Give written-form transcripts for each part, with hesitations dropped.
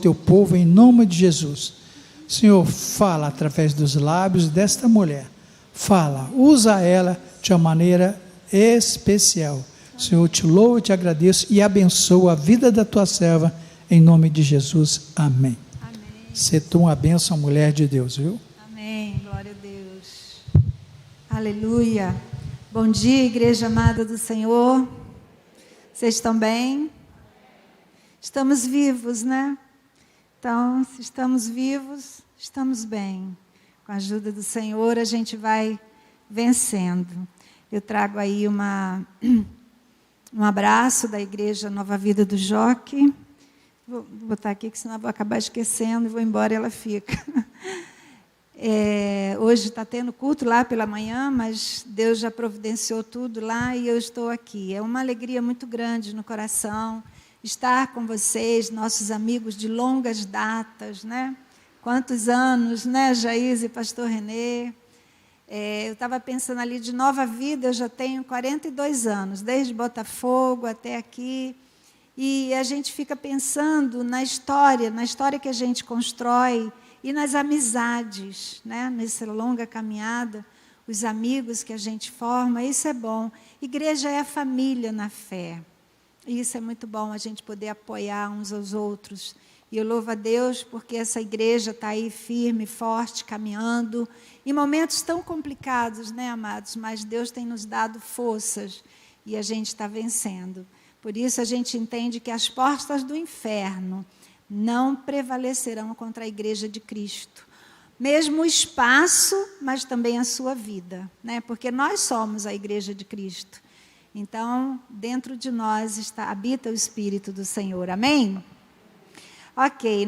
teu povo em nome de Jesus. Senhor, fala através dos lábios desta mulher. Fala, usa ela de uma maneira especial. Senhor, eu te louvo, eu te agradeço e abençoo a vida da tua serva, em nome de Jesus. Amém. Amém. Ser tu uma bênção, mulher de Deus, viu? Amém. Glória a Deus. Aleluia. Bom dia, igreja amada do Senhor. Vocês estão bem? Estamos vivos, né? Então, se estamos vivos, estamos bem. Com a ajuda do Senhor, a gente vai vencendo. Eu trago aí um abraço da Igreja Nova Vida do Joque. Vou botar aqui, que senão eu vou acabar esquecendo e vou embora e ela fica. Hoje está tendo culto lá pela manhã, mas Deus já providenciou tudo lá e eu estou aqui. É uma alegria muito grande no coração estar com vocês, nossos amigos de longas datas, né? Quantos anos, né, Jaís e pastor Renê? Eu estava pensando ali de Nova Vida, eu já tenho 42 anos, desde Botafogo até aqui, e a gente fica pensando na história que a gente constrói e nas amizades, né? Nessa longa caminhada, os amigos que a gente forma, isso é bom. Igreja é a família na fé, e isso é muito bom, a gente poder apoiar uns aos outros. E eu louvo a Deus porque essa igreja está aí firme, forte, caminhando, em momentos tão complicados, né, amados? Mas Deus tem nos dado forças e a gente está vencendo. Por isso a gente entende que as portas do inferno não prevalecerão contra a igreja de Cristo. Mesmo o espaço, mas também a sua vida, né? Porque nós somos a igreja de Cristo. Então, dentro de nós habita o Espírito do Senhor. Amém? Ok,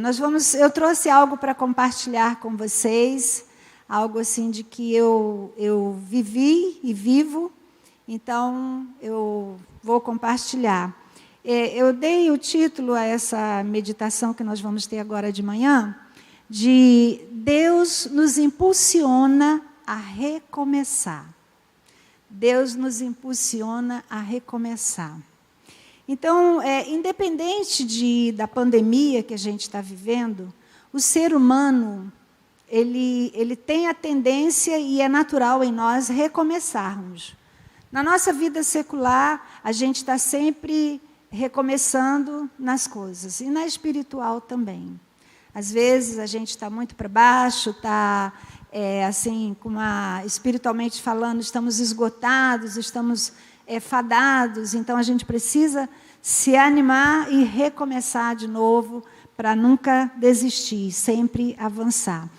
eu trouxe algo para compartilhar com vocês, algo assim de que eu vivi e vivo, então eu vou compartilhar. Eu dei o título a essa meditação que nós vamos ter agora de manhã, de Deus nos impulsiona a recomeçar. Deus nos impulsiona a recomeçar. Então, independente da pandemia que a gente está vivendo, o ser humano, ele tem a tendência, e é natural em nós, recomeçarmos. Na nossa vida secular, a gente está sempre recomeçando nas coisas, e na espiritual também. Às vezes, a gente está muito para baixo, está, assim, espiritualmente falando, estamos esgotados, estamos fadados, então a gente precisa se animar e recomeçar de novo para nunca desistir, sempre avançar.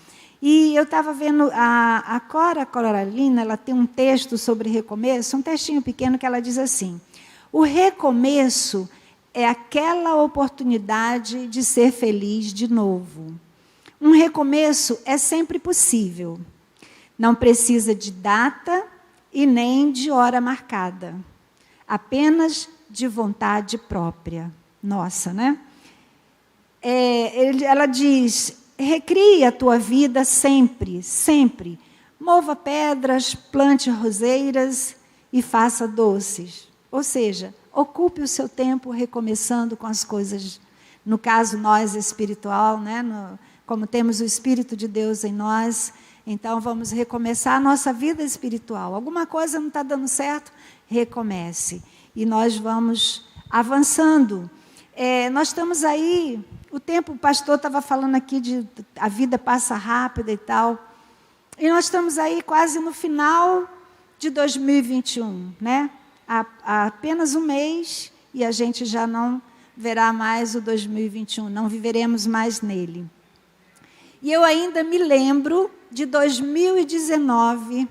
E eu estava vendo a Cora Coralina, ela tem um texto sobre recomeço, um textinho pequeno que ela diz assim: o recomeço é aquela oportunidade de ser feliz de novo. Um recomeço é sempre possível, não precisa de data e nem de hora marcada, apenas de vontade própria. Nossa, né? Ela diz: recrie a tua vida sempre, sempre. Mova pedras, plante roseiras e faça doces. Ou seja, ocupe o seu tempo recomeçando com as coisas, no caso nós espiritual, né? Como temos o Espírito de Deus em nós, então vamos recomeçar a nossa vida espiritual. Alguma coisa não está dando certo? Recomece. E nós vamos avançando. Nós estamos aí, o pastor estava falando aqui de a vida passa rápida e tal. E nós estamos aí quase no final de 2021, né? Há apenas um mês e a gente já não verá mais o 2021, não viveremos mais nele. E eu ainda me lembro de 2019,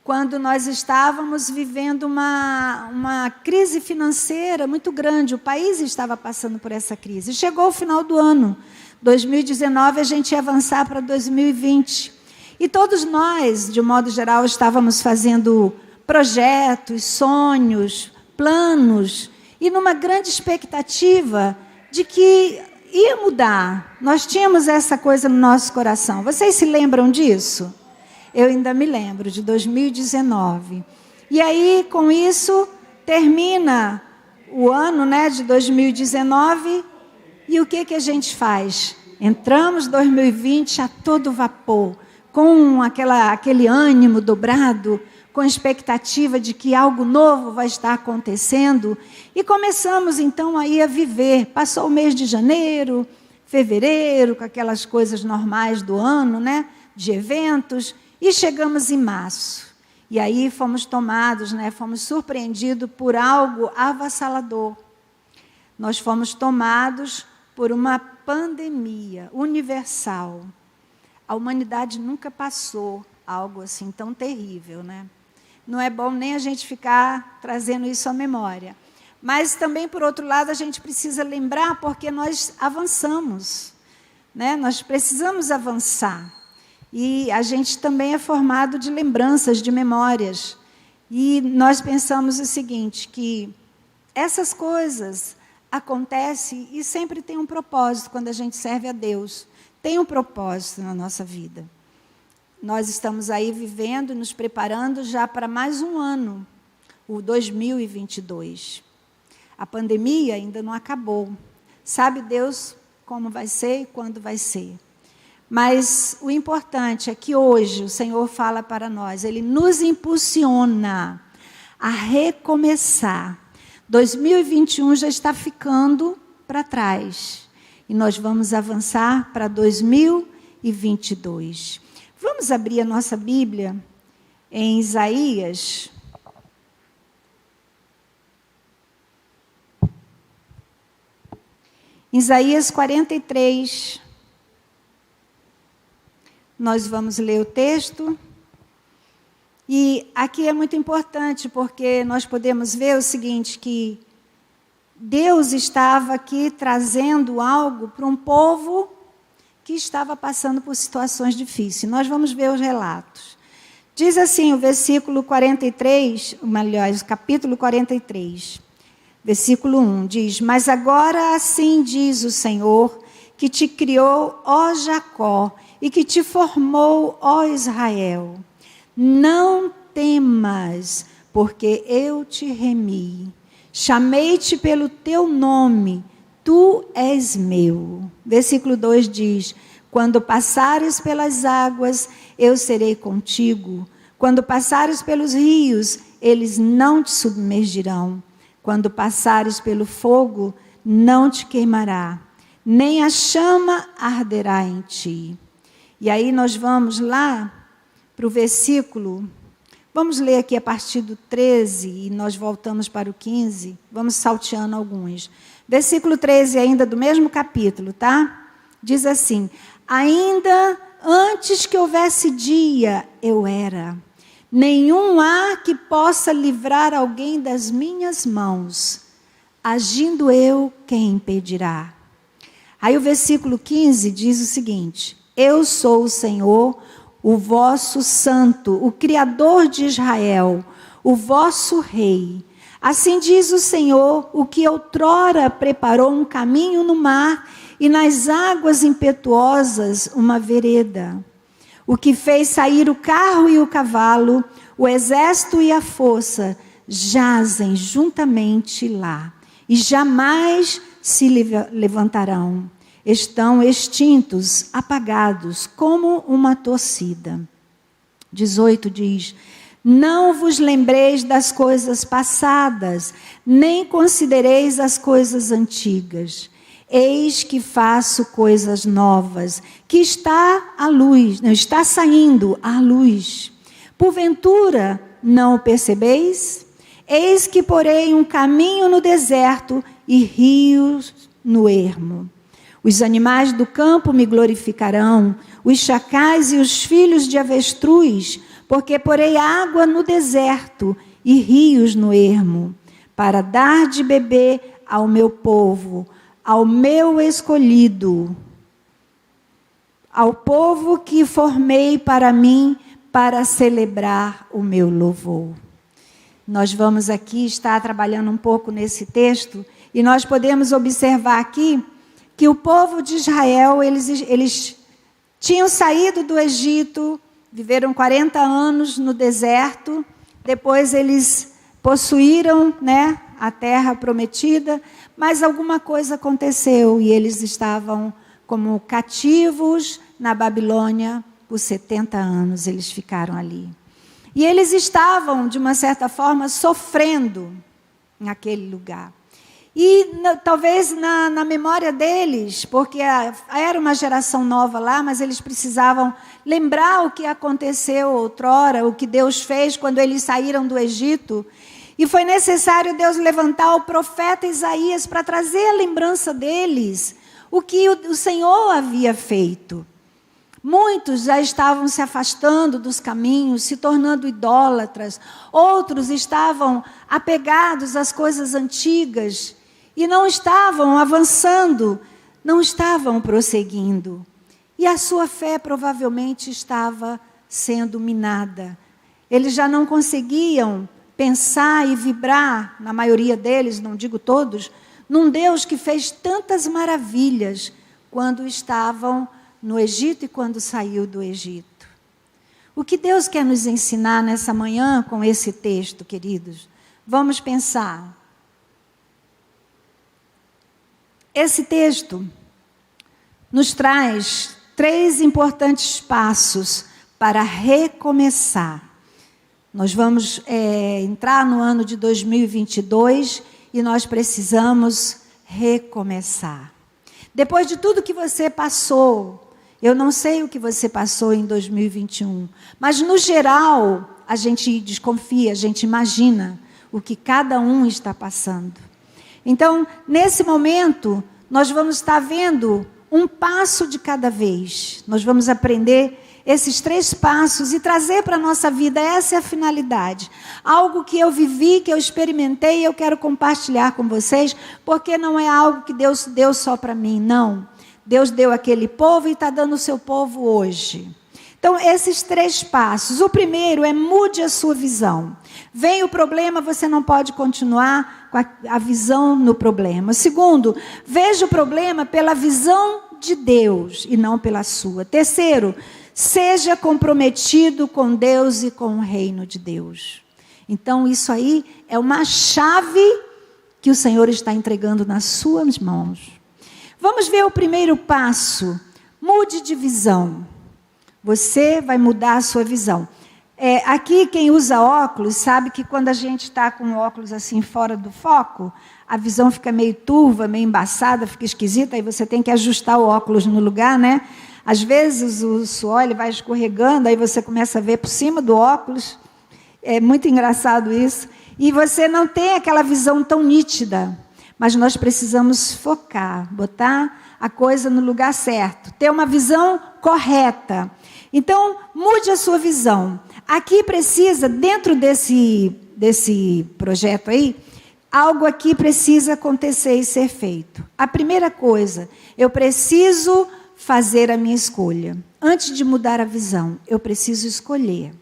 quando nós estávamos vivendo uma crise financeira muito grande, o país estava passando por essa crise. Chegou o final do ano, 2019, a gente ia avançar para 2020. E todos nós, de um modo geral, estávamos fazendo projetos, sonhos, planos, e numa grande expectativa de que ia mudar. Nós tínhamos essa coisa no nosso coração. Vocês se lembram disso? Eu ainda me lembro, de 2019. E aí, com isso, termina o ano, né, de 2019, e o que a gente faz? Entramos 2020 a todo vapor, com aquele ânimo dobrado, com expectativa de que algo novo vai estar acontecendo. E começamos então aí a viver. Passou o mês de janeiro, fevereiro, com aquelas coisas normais do ano, né? De eventos, e chegamos em março. E aí fomos tomados, né? Fomos surpreendidos por algo avassalador. Nós fomos tomados por uma pandemia universal. A humanidade nunca passou algo assim tão terrível, né? Não é bom nem a gente ficar trazendo isso à memória. Mas também, por outro lado, a gente precisa lembrar porque nós avançamos, né? Nós precisamos avançar. E a gente também é formado de lembranças, de memórias. E nós pensamos o seguinte, que essas coisas acontecem e sempre tem um propósito quando a gente serve a Deus. Tem um propósito na nossa vida. Nós estamos aí vivendo, nos preparando já para mais um ano, o 2022. A pandemia ainda não acabou. Sabe Deus como vai ser e quando vai ser. Mas o importante é que hoje o Senhor fala para nós, Ele nos impulsiona a recomeçar. 2021 já está ficando para trás. E nós vamos avançar para 2022. Vamos abrir a nossa Bíblia em Isaías. Isaías 43. Nós vamos ler o texto. E aqui é muito importante, porque nós podemos ver o seguinte, que Deus estava aqui trazendo algo para um povo que estava passando por situações difíceis. Nós vamos ver os relatos. Diz assim o versículo 43, aliás, o capítulo 43, versículo 1, diz: Mas agora assim diz o Senhor, que te criou, ó Jacó, e que te formou, ó Israel. Não temas, porque eu te remi. Chamei-te pelo teu nome, tu és meu. Versículo 2 diz: Quando passares pelas águas, eu serei contigo. Quando passares pelos rios, eles não te submergirão. Quando passares pelo fogo, não te queimará, nem a chama arderá em ti. E aí nós vamos lá para o versículo, vamos ler aqui a partir do 13 e nós voltamos para o 15, vamos salteando alguns. Versículo 13 ainda do mesmo capítulo, tá? Diz assim: Ainda antes que houvesse dia, eu era. Nenhum há que possa livrar alguém das minhas mãos. Agindo eu, quem impedirá? Aí o versículo 15 diz o seguinte: Eu sou o Senhor, o vosso santo, o Criador de Israel, o vosso rei. Assim diz o Senhor, o que outrora preparou um caminho no mar e nas águas impetuosas uma vereda. O que fez sair o carro e o cavalo, o exército e a força, jazem juntamente lá e jamais se levantarão. Estão extintos, apagados, como uma torcida. 18 diz: Não vos lembreis das coisas passadas, nem considereis as coisas antigas. Eis que faço coisas novas, que está à luz, não está saindo à luz. Porventura, não o percebeis? Eis que porei um caminho no deserto e rios no ermo. Os animais do campo me glorificarão, os chacais e os filhos de avestruz, porque porei água no deserto e rios no ermo, para dar de beber ao meu povo, ao meu escolhido, ao povo que formei para mim, para celebrar o meu louvor. Nós vamos aqui estar trabalhando um pouco nesse texto, e nós podemos observar aqui que o povo de Israel, eles tinham saído do Egito, viveram 40 anos no deserto, depois eles possuíram, né, a terra prometida, mas alguma coisa aconteceu e eles estavam como cativos na Babilônia por 70 anos, eles ficaram ali. E eles estavam, de uma certa forma, sofrendo naquele lugar. E talvez na memória deles, porque era uma geração nova lá, mas eles precisavam lembrar o que aconteceu outrora, o que Deus fez quando eles saíram do Egito. E foi necessário Deus levantar o profeta Isaías para trazer a lembrança deles, o que o Senhor havia feito. Muitos já estavam se afastando dos caminhos, se tornando idólatras. Outros estavam apegados às coisas antigas e não estavam avançando, não estavam prosseguindo. E a sua fé provavelmente estava sendo minada. Eles já não conseguiam pensar e vibrar, na maioria deles, não digo todos, num Deus que fez tantas maravilhas quando estavam no Egito e quando saiu do Egito. O que Deus quer nos ensinar nessa manhã com esse texto, queridos? Vamos pensar. Esse texto nos traz 3 importantes passos para recomeçar. Nós vamos entrar no ano de 2022 e nós precisamos recomeçar. Depois de tudo que você passou, eu não sei o que você passou em 2021, mas no geral, a gente desconfia, a gente imagina o que cada um está passando. Então, nesse momento, nós vamos estar vendo um passo de cada vez. Nós vamos aprender esses 3 passos e trazer para a nossa vida, essa é a finalidade. Algo que eu vivi, que eu experimentei e eu quero compartilhar com vocês, porque não é algo que Deus deu só para mim, não. Deus deu aquele povo e está dando o seu povo hoje. Então, esses 3 passos. O primeiro é mude a sua visão. Vem o problema, você não pode continuar com a visão no problema. O segundo, veja o problema pela visão de Deus e não pela sua. Terceiro, seja comprometido com Deus e com o reino de Deus. Então, isso aí é uma chave que o Senhor está entregando nas suas mãos. Vamos ver o primeiro passo. Mude de visão. Você vai mudar a sua visão. Aqui, quem usa óculos, sabe que quando a gente está com óculos assim fora do foco, a visão fica meio turva, meio embaçada, fica esquisita, aí você tem que ajustar o óculos no lugar, né? Às vezes o suor ele vai escorregando, aí você começa a ver por cima do óculos. É muito engraçado isso. E você não tem aquela visão tão nítida. Mas nós precisamos focar, botar a coisa no lugar certo. Ter uma visão correta. Então, mude a sua visão. Aqui precisa, dentro desse projeto aí, algo aqui precisa acontecer e ser feito. A primeira coisa, eu preciso fazer a minha escolha. Antes de mudar a visão, eu preciso escolher.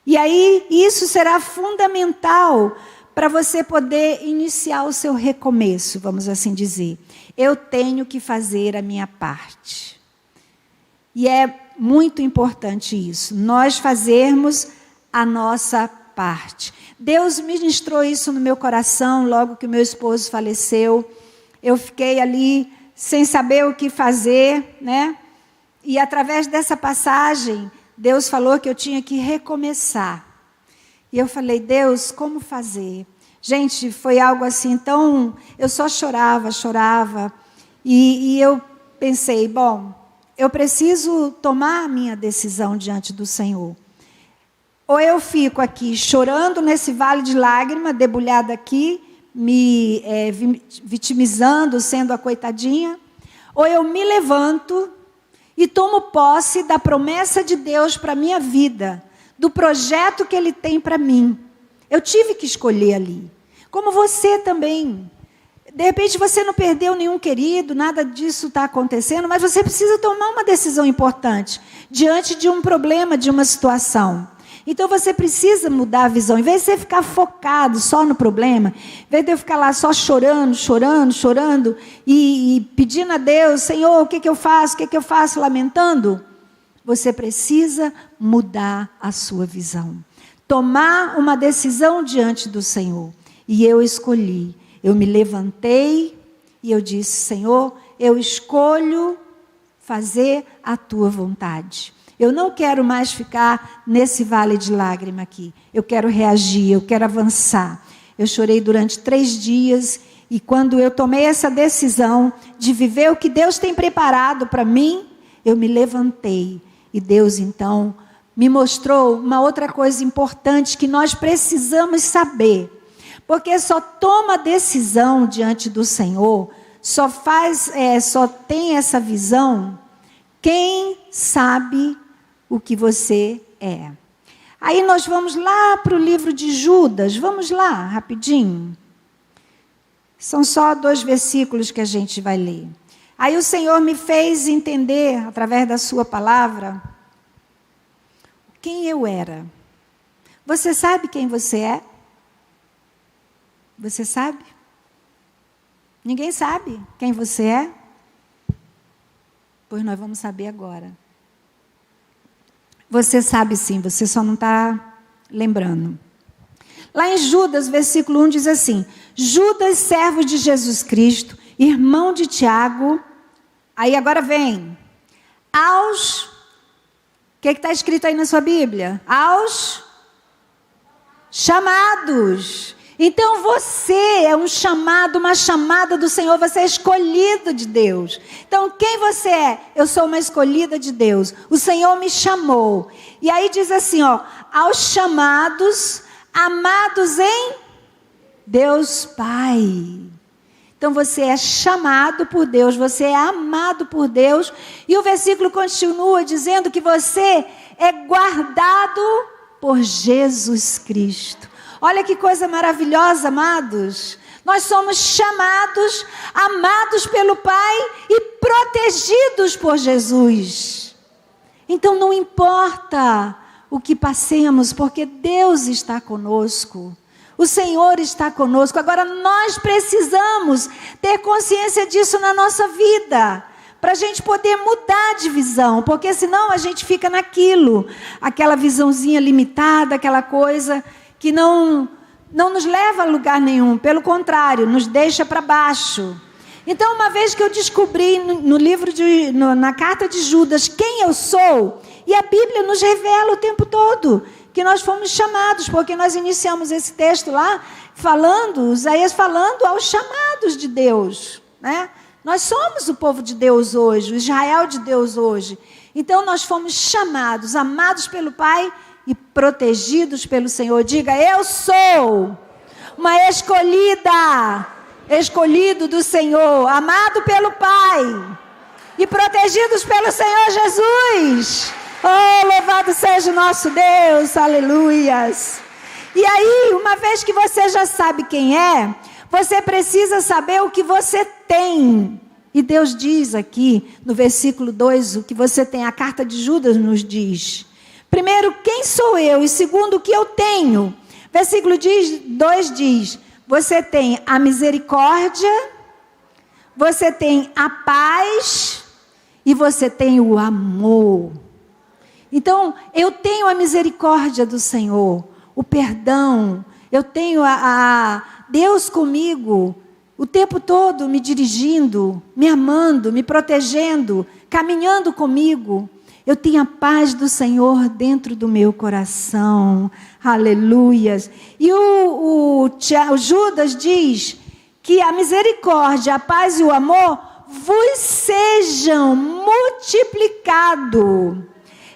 E aí, isso será fundamental para você poder iniciar o seu recomeço, vamos assim dizer. Eu tenho que fazer a minha parte. E é muito importante isso, nós fazermos a nossa parte. Deus ministrou isso no meu coração logo que o meu esposo faleceu. Eu fiquei ali sem saber o que fazer, né? E através dessa passagem, Deus falou que eu tinha que recomeçar. E eu falei, Deus, como fazer? Gente, foi algo assim, então, eu só chorava. E eu pensei, bom, eu preciso tomar a minha decisão diante do Senhor. Ou eu fico aqui chorando nesse vale de lágrimas, debulhada aqui, me vitimizando, sendo a coitadinha, ou eu me levanto e tomo posse da promessa de Deus para a minha vida, do projeto que Ele tem para mim. Eu tive que escolher ali. Como você também. De repente você não perdeu nenhum querido, nada disso está acontecendo, mas você precisa tomar uma decisão importante diante de um problema, de uma situação. Então você precisa mudar a visão. Em vez de você ficar focado só no problema, em vez de eu ficar lá só chorando e pedindo a Deus, Senhor, o que eu faço, lamentando, você precisa mudar a sua visão. Tomar uma decisão diante do Senhor. E eu escolhi. Eu me levantei e eu disse, Senhor, eu escolho fazer a tua vontade. Eu não quero mais ficar nesse vale de lágrima aqui. Eu quero reagir, eu quero avançar. Eu chorei durante 3 dias e quando eu tomei essa decisão de viver o que Deus tem preparado para mim, eu me levantei. E Deus, então, me mostrou uma outra coisa importante que nós precisamos saber. Porque só toma decisão diante do Senhor, só tem essa visão quem sabe o que você é. Aí nós vamos lá para o livro de Judas, vamos lá, rapidinho. São só 2 versículos que a gente vai ler. Aí o Senhor me fez entender, através da sua palavra, quem eu era. Você sabe quem você é? Você sabe? Ninguém sabe quem você é? Pois nós vamos saber agora. Você sabe sim, você só não está lembrando. Lá em Judas, versículo 1 diz assim: Judas, servo de Jesus Cristo, irmão de Tiago. Aí agora vem. Aos... O que está escrito aí na sua Bíblia? Aos chamados. Então você é um chamado, uma chamada do Senhor, você é escolhido de Deus. Então quem você é? Eu sou uma escolhida de Deus. O Senhor me chamou. E aí diz assim, ó, aos chamados, amados em Deus Pai. Então você é chamado por Deus, você é amado por Deus. E o versículo continua dizendo que você é guardado por Jesus Cristo. Olha que coisa maravilhosa, amados. Nós somos chamados, amados pelo Pai e protegidos por Jesus. Então não importa o que passemos, porque Deus está conosco. O Senhor está conosco. Agora nós precisamos ter consciência disso na nossa vida, para a gente poder mudar de visão, porque senão a gente fica naquilo, aquela visãozinha limitada, aquela coisa que não nos leva a lugar nenhum, pelo contrário, nos deixa para baixo. Então, uma vez que eu descobri na carta de Judas quem eu sou, e a Bíblia nos revela o tempo todo que nós fomos chamados, porque nós iniciamos esse texto lá, Isaías falando aos chamados de Deus, né? Nós somos o povo de Deus hoje, o Israel de Deus hoje. Então, nós fomos chamados, amados pelo Pai e protegidos pelo Senhor. Diga, eu sou uma escolhido do Senhor, amado pelo Pai e protegidos pelo Senhor Jesus. Oh, louvado seja o nosso Deus, aleluias. E aí, uma vez que você já sabe quem é, você precisa saber o que você tem. E Deus diz aqui, no versículo 2, o que você tem. A carta de Judas nos diz. Primeiro, quem sou eu? E segundo, o que eu tenho? Versículo 2 diz, você tem a misericórdia, você tem a paz e você tem o amor. Então, eu tenho a misericórdia do Senhor, o perdão, eu tenho a Deus comigo, o tempo todo me dirigindo, me amando, me protegendo, caminhando comigo. Eu tenho a paz do Senhor dentro do meu coração. Aleluias. E o Judas diz que a misericórdia, a paz e o amor vos sejam multiplicados.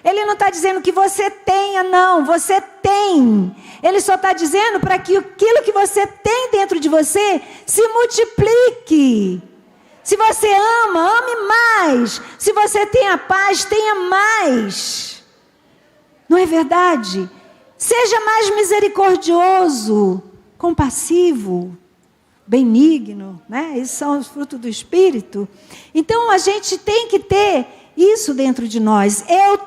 Ele não está dizendo que você tenha, não. Você tem. Ele só está dizendo para que aquilo que você tem dentro de você se multiplique. Se você ama, ame mais. Se você tem a paz, tenha mais. Não é verdade? Seja mais misericordioso, compassivo, benigno, né? Esses são os frutos do Espírito. Então a gente tem que ter isso dentro de nós. Eu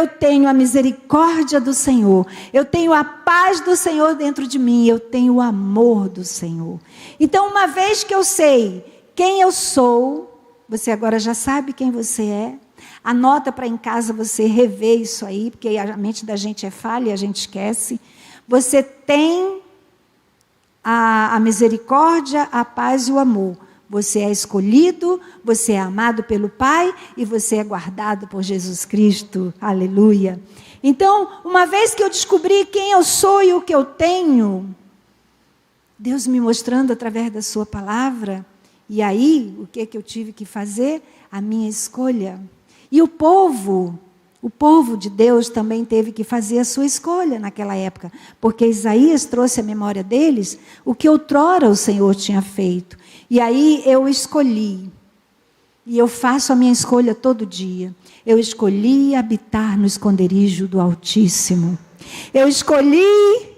tenho a misericórdia do Senhor. Eu tenho a paz do Senhor dentro de mim. Eu tenho o amor do Senhor. Então, uma vez que eu sei quem eu sou, você agora já sabe quem você é. Anota para em casa você rever isso aí, porque a mente da gente é falha e a gente esquece. Você tem a misericórdia, a paz e o amor. Você é escolhido, você é amado pelo Pai e você é guardado por Jesus Cristo. Aleluia. Então, uma vez que eu descobri quem eu sou e o que eu tenho, Deus me mostrando através da sua palavra, e aí, o que eu tive que fazer? A minha escolha. E o povo de Deus também teve que fazer a sua escolha naquela época, porque Isaías trouxe à memória deles o que outrora o Senhor tinha feito. E aí eu escolhi, e eu faço a minha escolha todo dia. Eu escolhi habitar no esconderijo do Altíssimo. Eu escolhi,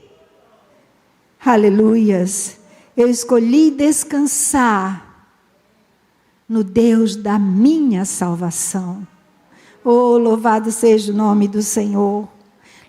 aleluias, eu escolhi descansar no Deus da minha salvação. Oh, louvado seja o nome do Senhor.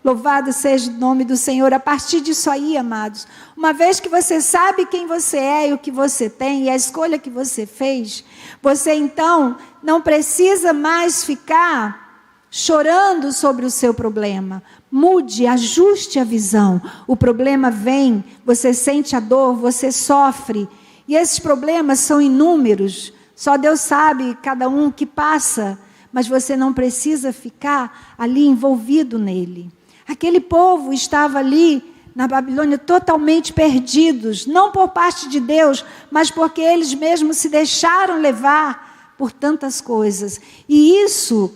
Louvado seja o nome do Senhor. A partir disso aí, amados, uma vez que você sabe quem você é e o que você tem, e a escolha que você fez, você então não precisa mais ficar chorando sobre o seu problema. Mude, ajuste a visão. O problema vem, você sente a dor, você sofre. E esses problemas são inúmeros. Só Deus sabe cada um que passa, mas você não precisa ficar ali envolvido nele. Aquele povo estava ali na Babilônia totalmente perdidos, não por parte de Deus, mas porque eles mesmos se deixaram levar por tantas coisas. E isso,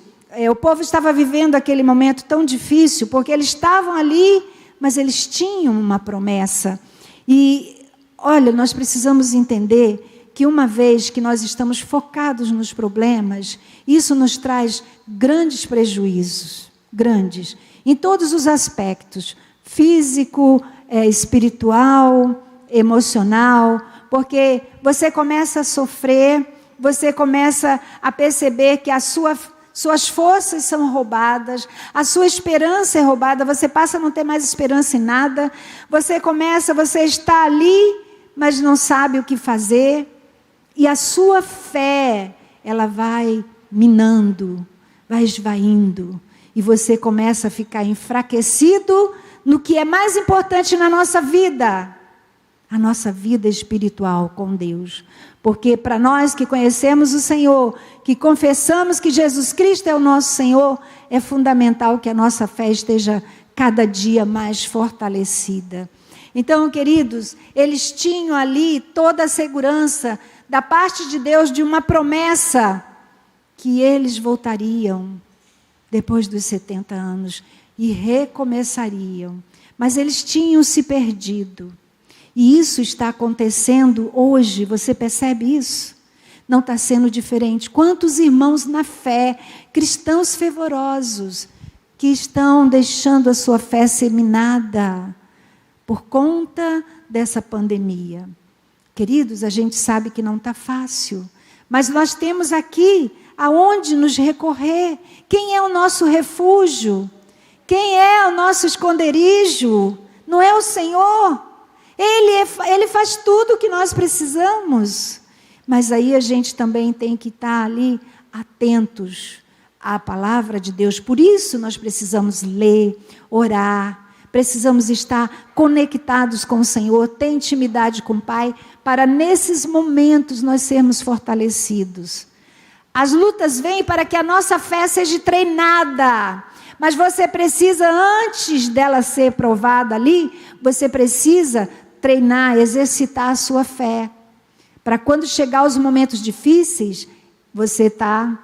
o povo estava vivendo aquele momento tão difícil, porque eles estavam ali, mas eles tinham uma promessa. E, olha, nós precisamos entender que uma vez que nós estamos focados nos problemas, isso nos traz grandes prejuízos, grandes, em todos os aspectos, físico, espiritual, emocional, porque você começa a sofrer, você começa a perceber que suas forças são roubadas, a sua esperança é roubada, você passa a não ter mais esperança em nada, você está ali, mas não sabe o que fazer. E a sua fé, ela vai minando, vai esvaindo. E você começa a ficar enfraquecido no que é mais importante na nossa vida. A nossa vida espiritual com Deus. Porque para nós que conhecemos o Senhor, que confessamos que Jesus Cristo é o nosso Senhor, é fundamental que a nossa fé esteja cada dia mais fortalecida. Então, queridos, eles tinham ali toda a segurança da parte de Deus de uma promessa que eles voltariam depois dos 70 anos e recomeçariam. Mas eles tinham se perdido. E isso está acontecendo hoje, você percebe isso? Não está sendo diferente. Quantos irmãos na fé, cristãos fervorosos, que estão deixando a sua fé ser minada por conta dessa pandemia? Queridos, a gente sabe que não está fácil, mas nós temos aqui aonde nos recorrer. Quem é o nosso refúgio? Quem é o nosso esconderijo? Não é o Senhor? Ele faz tudo o que nós precisamos. Mas aí a gente também tem que estar ali atentos à palavra de Deus. Por isso nós precisamos ler, orar, precisamos estar conectados com o Senhor, ter intimidade com o Pai, para nesses momentos nós sermos fortalecidos. As lutas vêm para que a nossa fé seja treinada, mas você precisa, antes dela ser provada ali, você precisa treinar, exercitar a sua fé, para quando chegar os momentos difíceis, você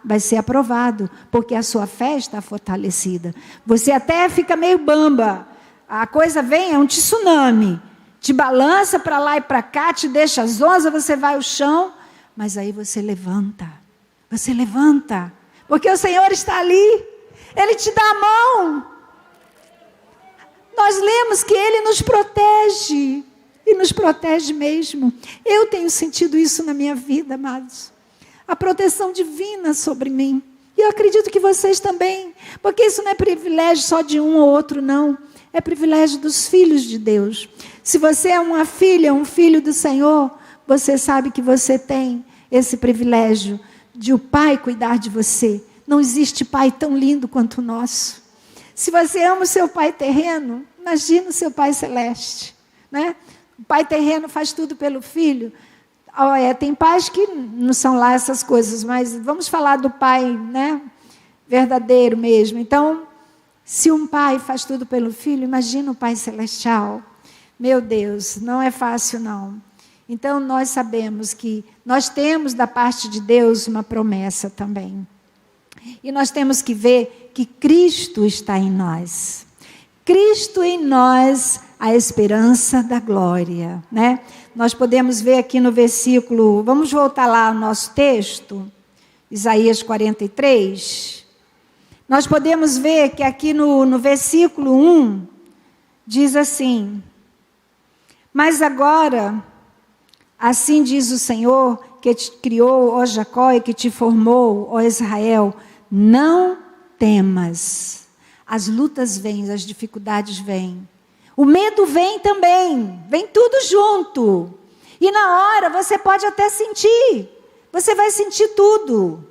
vai ser aprovado, porque a sua fé está fortalecida. Você até fica meio bamba, a coisa vem, é um tsunami, te balança para lá e para cá, te deixa zonza, você vai ao chão, mas aí você levanta, porque o Senhor está ali, Ele te dá a mão. Nós lemos que Ele nos protege, e nos protege mesmo. Eu tenho sentido isso na minha vida, amados, a proteção divina sobre mim, e eu acredito que vocês também, porque isso não é privilégio só de um ou outro, não. É privilégio dos filhos de Deus. Se você é uma filha, um filho do Senhor, você sabe que você tem esse privilégio de o Pai cuidar de você. Não existe pai tão lindo quanto o nosso. Se você ama o seu pai terreno, imagina o seu Pai celeste, né? O pai terreno faz tudo pelo filho. Tem pais que não são lá essas coisas, mas vamos falar do pai, né, verdadeiro mesmo. Então, se um pai faz tudo pelo filho, imagina o Pai Celestial. Meu Deus, não é fácil não. Então, nós sabemos que nós temos da parte de Deus uma promessa também. E nós temos que ver que Cristo está em nós. Cristo em nós, a esperança da glória, né? Nós podemos ver aqui no versículo, vamos voltar lá ao nosso texto, Isaías 43. Nós podemos ver que aqui no versículo 1, diz assim: mas agora, assim diz o Senhor, que te criou, ó Jacó, e que te formou, ó Israel, não temas. As lutas vêm, as dificuldades vêm. O medo vem também, vem tudo junto. E na hora você pode até sentir, você vai sentir tudo.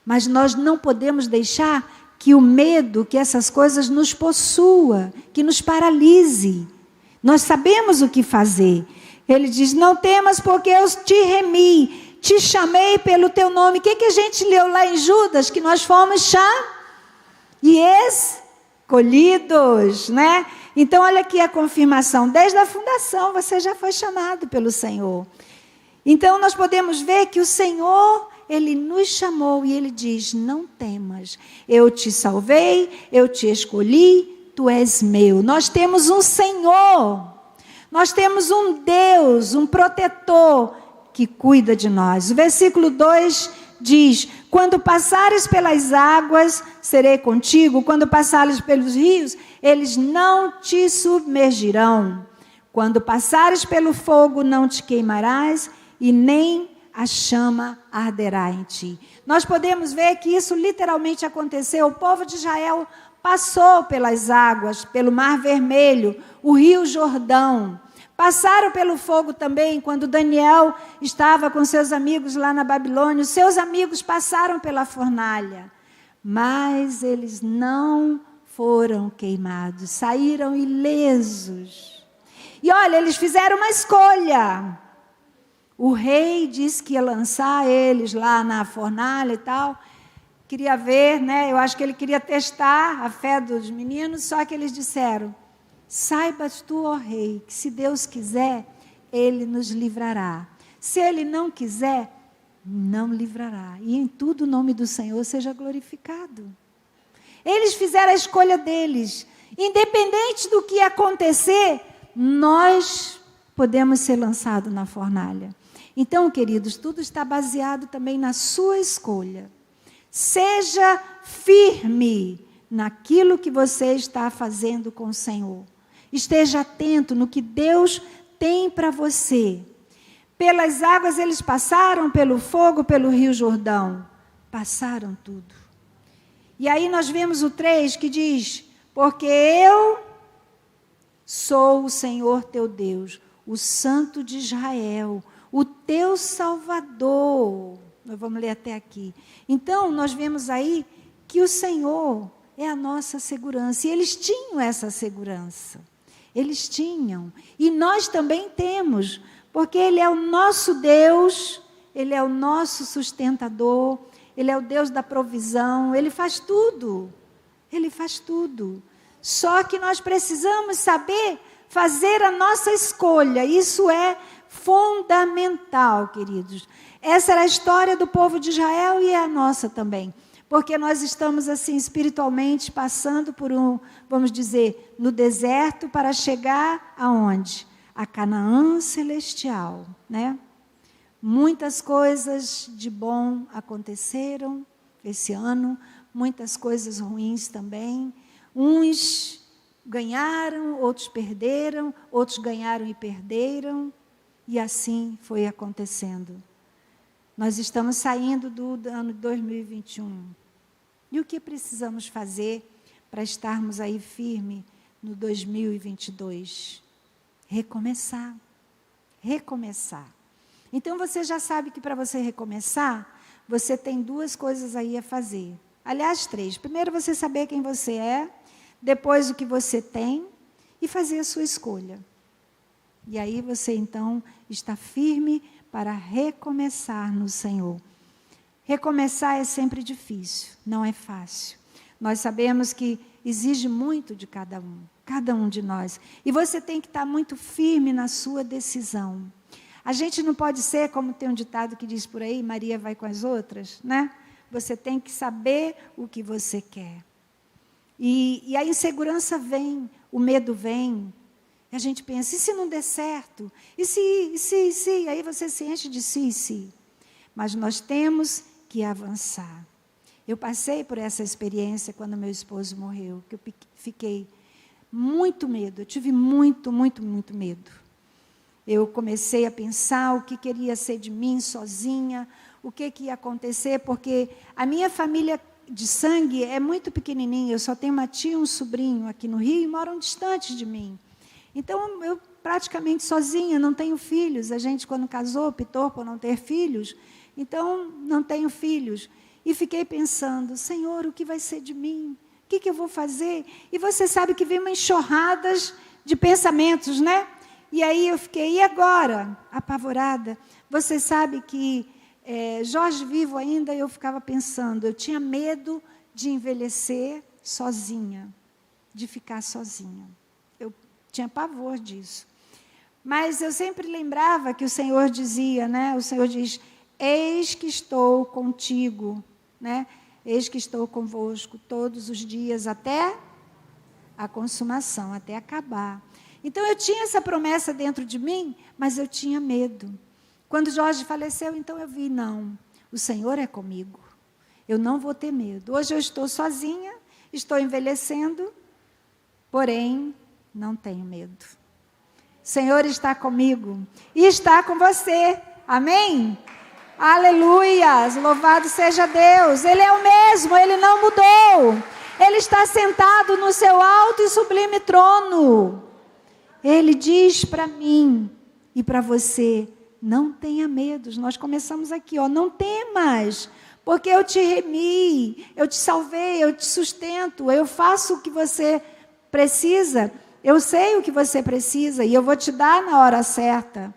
Mas nós não podemos deixar que o medo, que essas coisas nos possua, que nos paralise. Nós sabemos o que fazer. Ele diz, não temas porque eu te remi, te chamei pelo teu nome. O que a gente leu lá em Judas? Que nós fomos e escolhidos, né? Então, olha aqui a confirmação. Desde a fundação, você já foi chamado pelo Senhor. Então, nós podemos ver que o Senhor, Ele nos chamou e Ele diz, não temas. Eu te salvei, eu te escolhi, tu és meu. Nós temos um Senhor, nós temos um Deus, um protetor que cuida de nós. O versículo 2 diz, quando passares pelas águas, serei contigo. Quando passares pelos rios, eles não te submergirão. Quando passares pelo fogo, não te queimarás, e nem a chama arderá em ti. Nós podemos ver que isso literalmente aconteceu. O povo de Israel passou pelas águas, pelo Mar Vermelho, o Rio Jordão. Passaram pelo fogo também, quando Daniel estava com seus amigos lá na Babilônia. Os seus amigos passaram pela fornalha, mas eles não foram queimados, saíram ilesos. E olha, eles fizeram uma escolha. O rei disse que ia lançar eles lá na fornalha e tal. Queria ver, né? Eu acho que ele queria testar a fé dos meninos, só que eles disseram, saibas tu, ó rei, que se Deus quiser, Ele nos livrará. Se Ele não quiser, não livrará. E em tudo o nome do Senhor seja glorificado. Eles fizeram a escolha deles. Independente do que acontecer, nós podemos ser lançados na fornalha. Então, queridos, tudo está baseado também na sua escolha. Seja firme naquilo que você está fazendo com o Senhor. Esteja atento no que Deus tem para você. Pelas águas eles passaram, pelo fogo, pelo Rio Jordão. Passaram tudo. E aí nós vemos o 3 que diz, porque eu sou o Senhor teu Deus, o Santo de Israel, o teu Salvador. Nós vamos ler até aqui. Então, nós vemos aí que o Senhor é a nossa segurança. E eles tinham essa segurança. Eles tinham. E nós também temos. Porque Ele é o nosso Deus, Ele é o nosso sustentador, Ele é o Deus da provisão, Ele faz tudo. Ele faz tudo. Só que nós precisamos saber fazer a nossa escolha. Isso é fundamental, queridos. Essa era a história do povo de Israel e é a nossa também. Porque nós estamos assim espiritualmente passando por vamos dizer, no deserto para chegar aonde? A Canaã celestial, né? Muitas coisas de bom aconteceram esse ano, muitas coisas ruins também. Uns ganharam, outros perderam, outros ganharam e perderam, e assim foi acontecendo. Nós estamos saindo do ano de 2021. E o que precisamos fazer para estarmos aí firmes no 2022? Recomeçar. Recomeçar. Então, você já sabe que para você recomeçar, você tem 2 coisas aí a fazer. Aliás, 3. Primeiro, você saber quem você é. Depois, o que você tem. E fazer a sua escolha. E aí, você, então, está firme para recomeçar no Senhor. Recomeçar é sempre difícil, não é fácil. Nós sabemos que exige muito de cada um de nós. E você tem que estar muito firme na sua decisão. A gente não pode ser, como tem um ditado que diz por aí, Maria vai com as outras, né? Você tem que saber o que você quer. E a insegurança vem, o medo vem. A gente pensa, e se não der certo? E se? Aí você se enche de si. Mas nós temos que avançar. Eu passei por essa experiência quando meu esposo morreu, que eu fiquei muito medo, eu tive muito medo. Eu comecei a pensar o que queria ser de mim sozinha, o que ia acontecer, porque a minha família de sangue é muito pequenininha, eu só tenho uma tia e um sobrinho aqui no Rio e moram distantes de mim. Então, eu praticamente sozinha, não tenho filhos. A gente, quando casou, optou por não ter filhos, então não tenho filhos. E fiquei pensando, Senhor, o que vai ser de mim? O que eu vou fazer? E você sabe que vem uma enxurradas de pensamentos, né? E aí eu fiquei, e agora? Apavorada. Você sabe que Jorge vivo ainda, eu ficava pensando, eu tinha medo de envelhecer sozinha, de ficar sozinha. Eu tinha pavor disso. Mas eu sempre lembrava que o Senhor dizia, né? O Senhor diz, eis que estou contigo, né? Eis que estou convosco todos os dias até a consumação, até acabar. Então eu tinha essa promessa dentro de mim, mas eu tinha medo. Quando Jorge faleceu, então eu vi, não, o Senhor é comigo. Eu não vou ter medo. Hoje eu estou sozinha, estou envelhecendo, porém não tenho medo. O Senhor está comigo e está com você. Amém? Aleluias, louvado seja Deus. Ele é o mesmo, Ele não mudou. Ele está sentado no seu alto e sublime trono. Ele diz para mim e para você, não tenha medo. Nós começamos aqui, não temas, porque eu te remi, eu te salvei, eu te sustento, eu faço o que você precisa, eu sei o que você precisa e eu vou te dar na hora certa.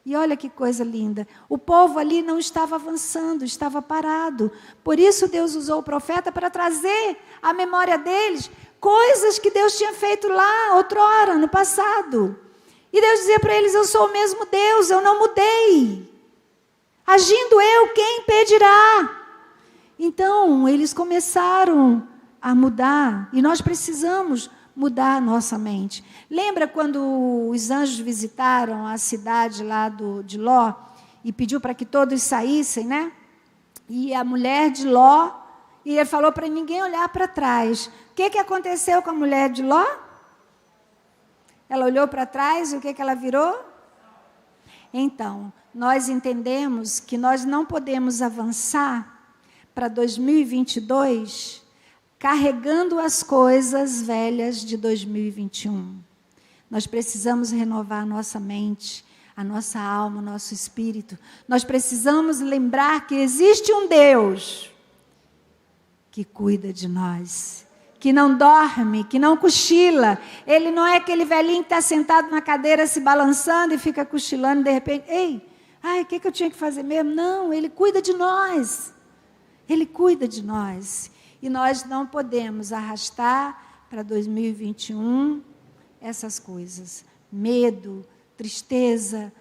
E olha que coisa linda, o povo ali não estava avançando, estava parado. Por isso Deus usou o profeta para trazer à memória deles coisas que Deus tinha feito lá, outrora, no passado. E Deus dizia para eles, eu sou o mesmo Deus, eu não mudei. Agindo eu, quem impedirá? Então, eles começaram a mudar, e nós precisamos mudar a nossa mente. Lembra quando os anjos visitaram a cidade lá de Ló, e pediu para que todos saíssem, né? E a mulher de Ló, e ele falou para ninguém olhar para trás. O que aconteceu com a mulher de Ló? Ela olhou para trás e o que ela virou? Então, nós entendemos que nós não podemos avançar para 2022 carregando as coisas velhas de 2021. Nós precisamos renovar a nossa mente, a nossa alma, o nosso espírito. Nós precisamos lembrar que existe um Deus que cuida de nós, que não dorme, que não cochila. Ele não é aquele velhinho que está sentado na cadeira se balançando e fica cochilando de repente. O que eu tinha que fazer mesmo? Não, Ele cuida de nós. Ele cuida de nós. E nós não podemos arrastar para 2021 essas coisas. Medo, tristeza,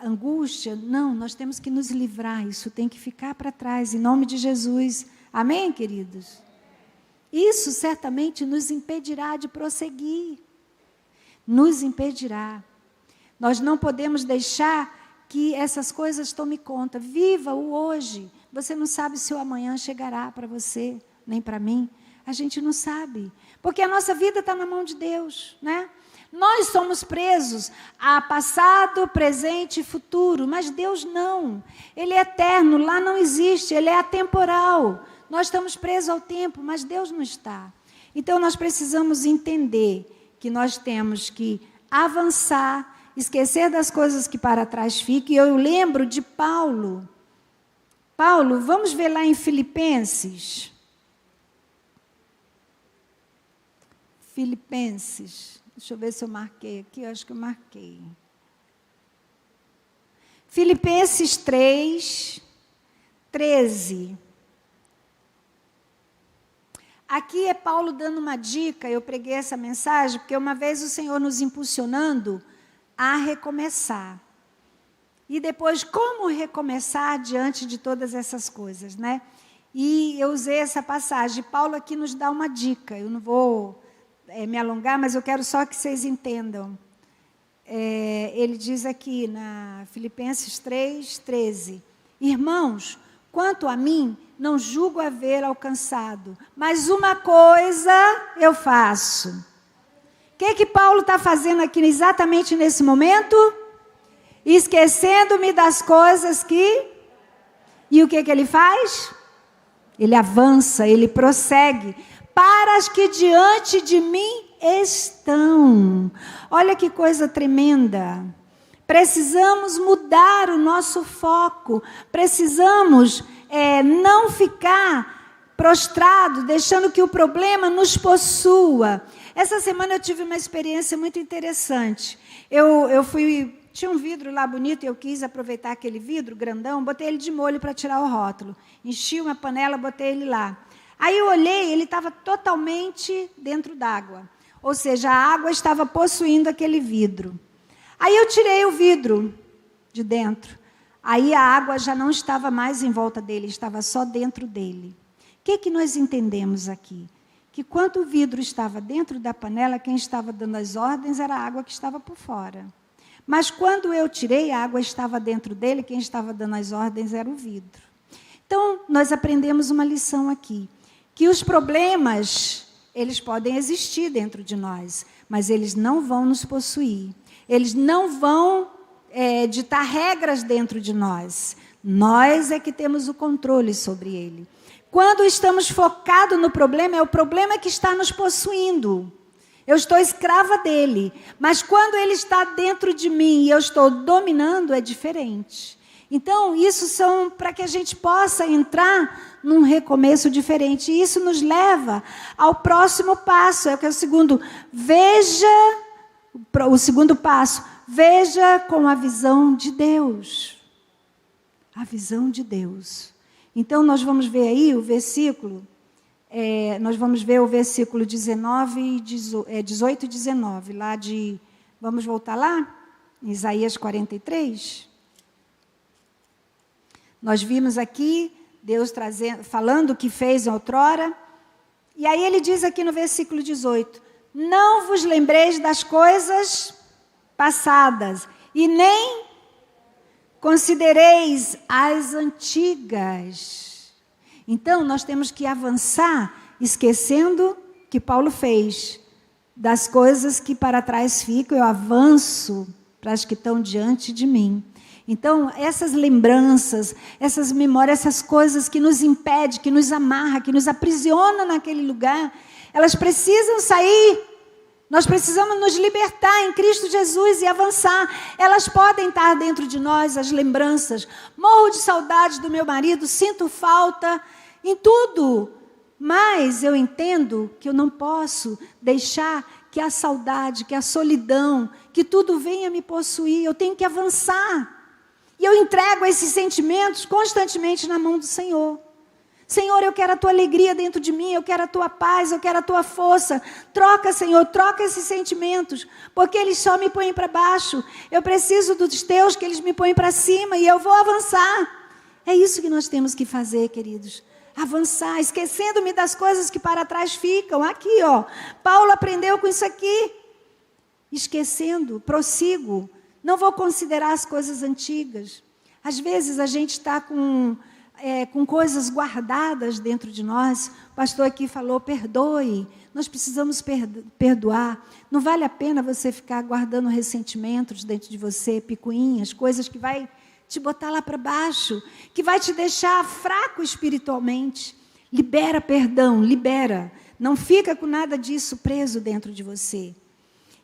angústia. Não, nós temos que nos livrar. Isso tem que ficar para trás, em nome de Jesus. Amém, queridos? Isso certamente nos impedirá de prosseguir. Nos impedirá. Nós não podemos deixar que essas coisas tomem conta. Viva o hoje. Você não sabe se o amanhã chegará para você, nem para mim. A gente não sabe. Porque a nossa vida está na mão de Deus, né? Nós somos presos a passado, presente e futuro. Mas Deus não. Ele é eterno. Lá não existe. Ele é atemporal. Nós estamos presos ao tempo, mas Deus não está. Então, nós precisamos entender que nós temos que avançar, esquecer das coisas que para trás ficam. E eu lembro de Paulo. Paulo, vamos ver lá em Filipenses. Filipenses. Deixa eu ver se eu marquei aqui. Eu acho que eu marquei. Filipenses 3, 13. Aqui é Paulo dando uma dica, eu preguei essa mensagem, porque uma vez o Senhor nos impulsionando a recomeçar. E depois, como recomeçar diante de todas essas coisas, né? E eu usei essa passagem. Paulo aqui nos dá uma dica. Eu não vou me alongar, mas eu quero só que vocês entendam. Ele diz aqui na Filipenses 3, 13. Irmãos, quanto a mim, não julgo haver alcançado, mas uma coisa eu faço. O que Paulo está fazendo aqui exatamente nesse momento? Esquecendo-me das coisas que... E o que ele faz? Ele avança, ele prossegue. Para as que diante de mim estão. Olha que coisa tremenda. Precisamos mudar o nosso foco. Precisamos não ficar prostrado, deixando que o problema nos possua. Essa semana eu tive uma experiência muito interessante. Eu fui... Tinha um vidro lá bonito e eu quis aproveitar aquele vidro grandão, botei ele de molho para tirar o rótulo. Enchi uma panela, botei ele lá. Aí eu olhei, ele estava totalmente dentro d'água. Ou seja, a água estava possuindo aquele vidro. Aí eu tirei o vidro de dentro. Aí a água já não estava mais em volta dele, estava só dentro dele. O que nós entendemos aqui? Que quando o vidro estava dentro da panela, quem estava dando as ordens era a água que estava por fora. Mas quando eu tirei, a água estava dentro dele, quem estava dando as ordens era o vidro. Então, nós aprendemos uma lição aqui, que os problemas, eles podem existir dentro de nós, mas eles não vão nos possuir. Eles não vão ditar regras dentro de nós. Nós é que temos o controle sobre ele. Quando estamos focados no problema, é o problema que está nos possuindo. Eu estou escrava dele, mas quando ele está dentro de mim e eu estou dominando, é diferente. Então, isso são para que a gente possa entrar num recomeço diferente. E isso nos leva ao próximo passo, é o que é o segundo. O segundo passo, veja com a visão de Deus. A visão de Deus. Então, nós vamos ver aí o versículo... nós vamos ver o versículo 18 e 19, lá de... Vamos voltar lá? Isaías 43. Nós vimos aqui, Deus falando o que fez outrora. E aí ele diz aqui no versículo 18, não vos lembreis das coisas passadas, e nem considereis as antigas. Então, nós temos que avançar, esquecendo que Paulo fez. Das coisas que para trás ficam, eu avanço para as que estão diante de mim. Então, essas lembranças, essas memórias, essas coisas que nos impedem, que nos amarram, que nos aprisionam naquele lugar, elas precisam sair. Nós precisamos nos libertar em Cristo Jesus e avançar. Elas podem estar dentro de nós, as lembranças. Morro de saudade do meu marido, sinto falta em tudo. Mas eu entendo que eu não posso deixar que a saudade, que a solidão, que tudo venha me possuir. Eu tenho que avançar. E eu entrego esses sentimentos constantemente na mão do Senhor. Senhor, eu quero a tua alegria dentro de mim, eu quero a tua paz, eu quero a tua força. Troca, Senhor, troca esses sentimentos, porque eles só me põem para baixo. Eu preciso dos teus, que eles me põem para cima e eu vou avançar. É isso que nós temos que fazer, queridos. Avançar, esquecendo-me das coisas que para trás ficam. Aqui, ó, Paulo aprendeu com isso aqui. Esquecendo, prossigo. Não vou considerar as coisas antigas. Às vezes a gente está com coisas guardadas dentro de nós. O pastor aqui falou, perdoe. Nós precisamos perdoar. Não vale a pena você ficar guardando ressentimentos dentro de você, picuinhas, coisas que vai te botar lá para baixo, que vai te deixar fraco espiritualmente. Libera perdão, libera. Não fica com nada disso preso dentro de você.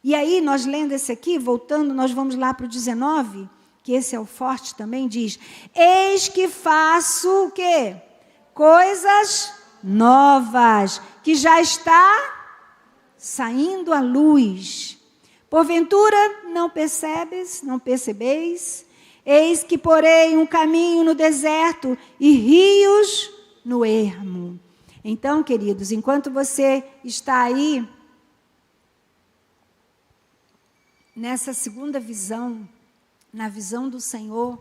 E aí, nós lendo esse aqui, voltando, nós vamos lá para o 19, que esse é o forte também, diz, eis que faço o quê? Coisas novas, que já está saindo à luz. Porventura, não percebeis? Eis que porei um caminho no deserto e rios no ermo. Então, queridos, enquanto você está aí, nessa segunda visão, na visão do Senhor,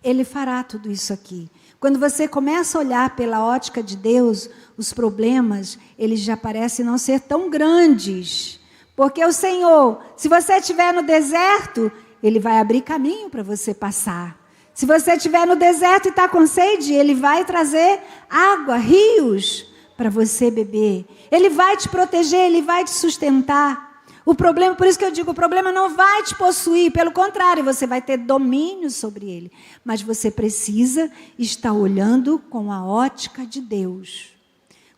Ele fará tudo isso aqui. Quando você começa a olhar pela ótica de Deus, os problemas, eles já parecem não ser tão grandes. Porque o Senhor, se você estiver no deserto, Ele vai abrir caminho para você passar. Se você estiver no deserto e está com sede, Ele vai trazer água, rios, para você beber. Ele vai te proteger, Ele vai te sustentar. O problema, por isso que eu digo, o problema não vai te possuir, pelo contrário, você vai ter domínio sobre ele. Mas você precisa estar olhando com a ótica de Deus.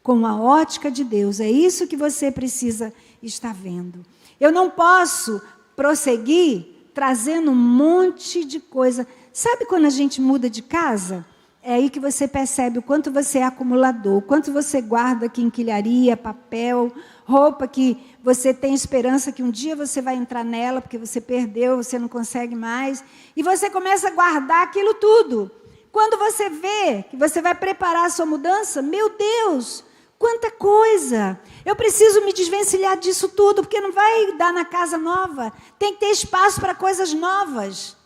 Com a ótica de Deus, é isso que você precisa estar vendo. Eu não posso prosseguir trazendo um monte de coisa. Sabe quando a gente muda de casa? É aí que você percebe o quanto você é acumulador, o quanto você guarda quinquilharia, papel, roupa que você tem esperança que um dia você vai entrar nela, porque você perdeu, você não consegue mais. E você começa a guardar aquilo tudo. Quando você vê que você vai preparar a sua mudança, meu Deus, quanta coisa! Eu preciso me desvencilhar disso tudo, porque não vai dar na casa nova. Tem que ter espaço para coisas novas.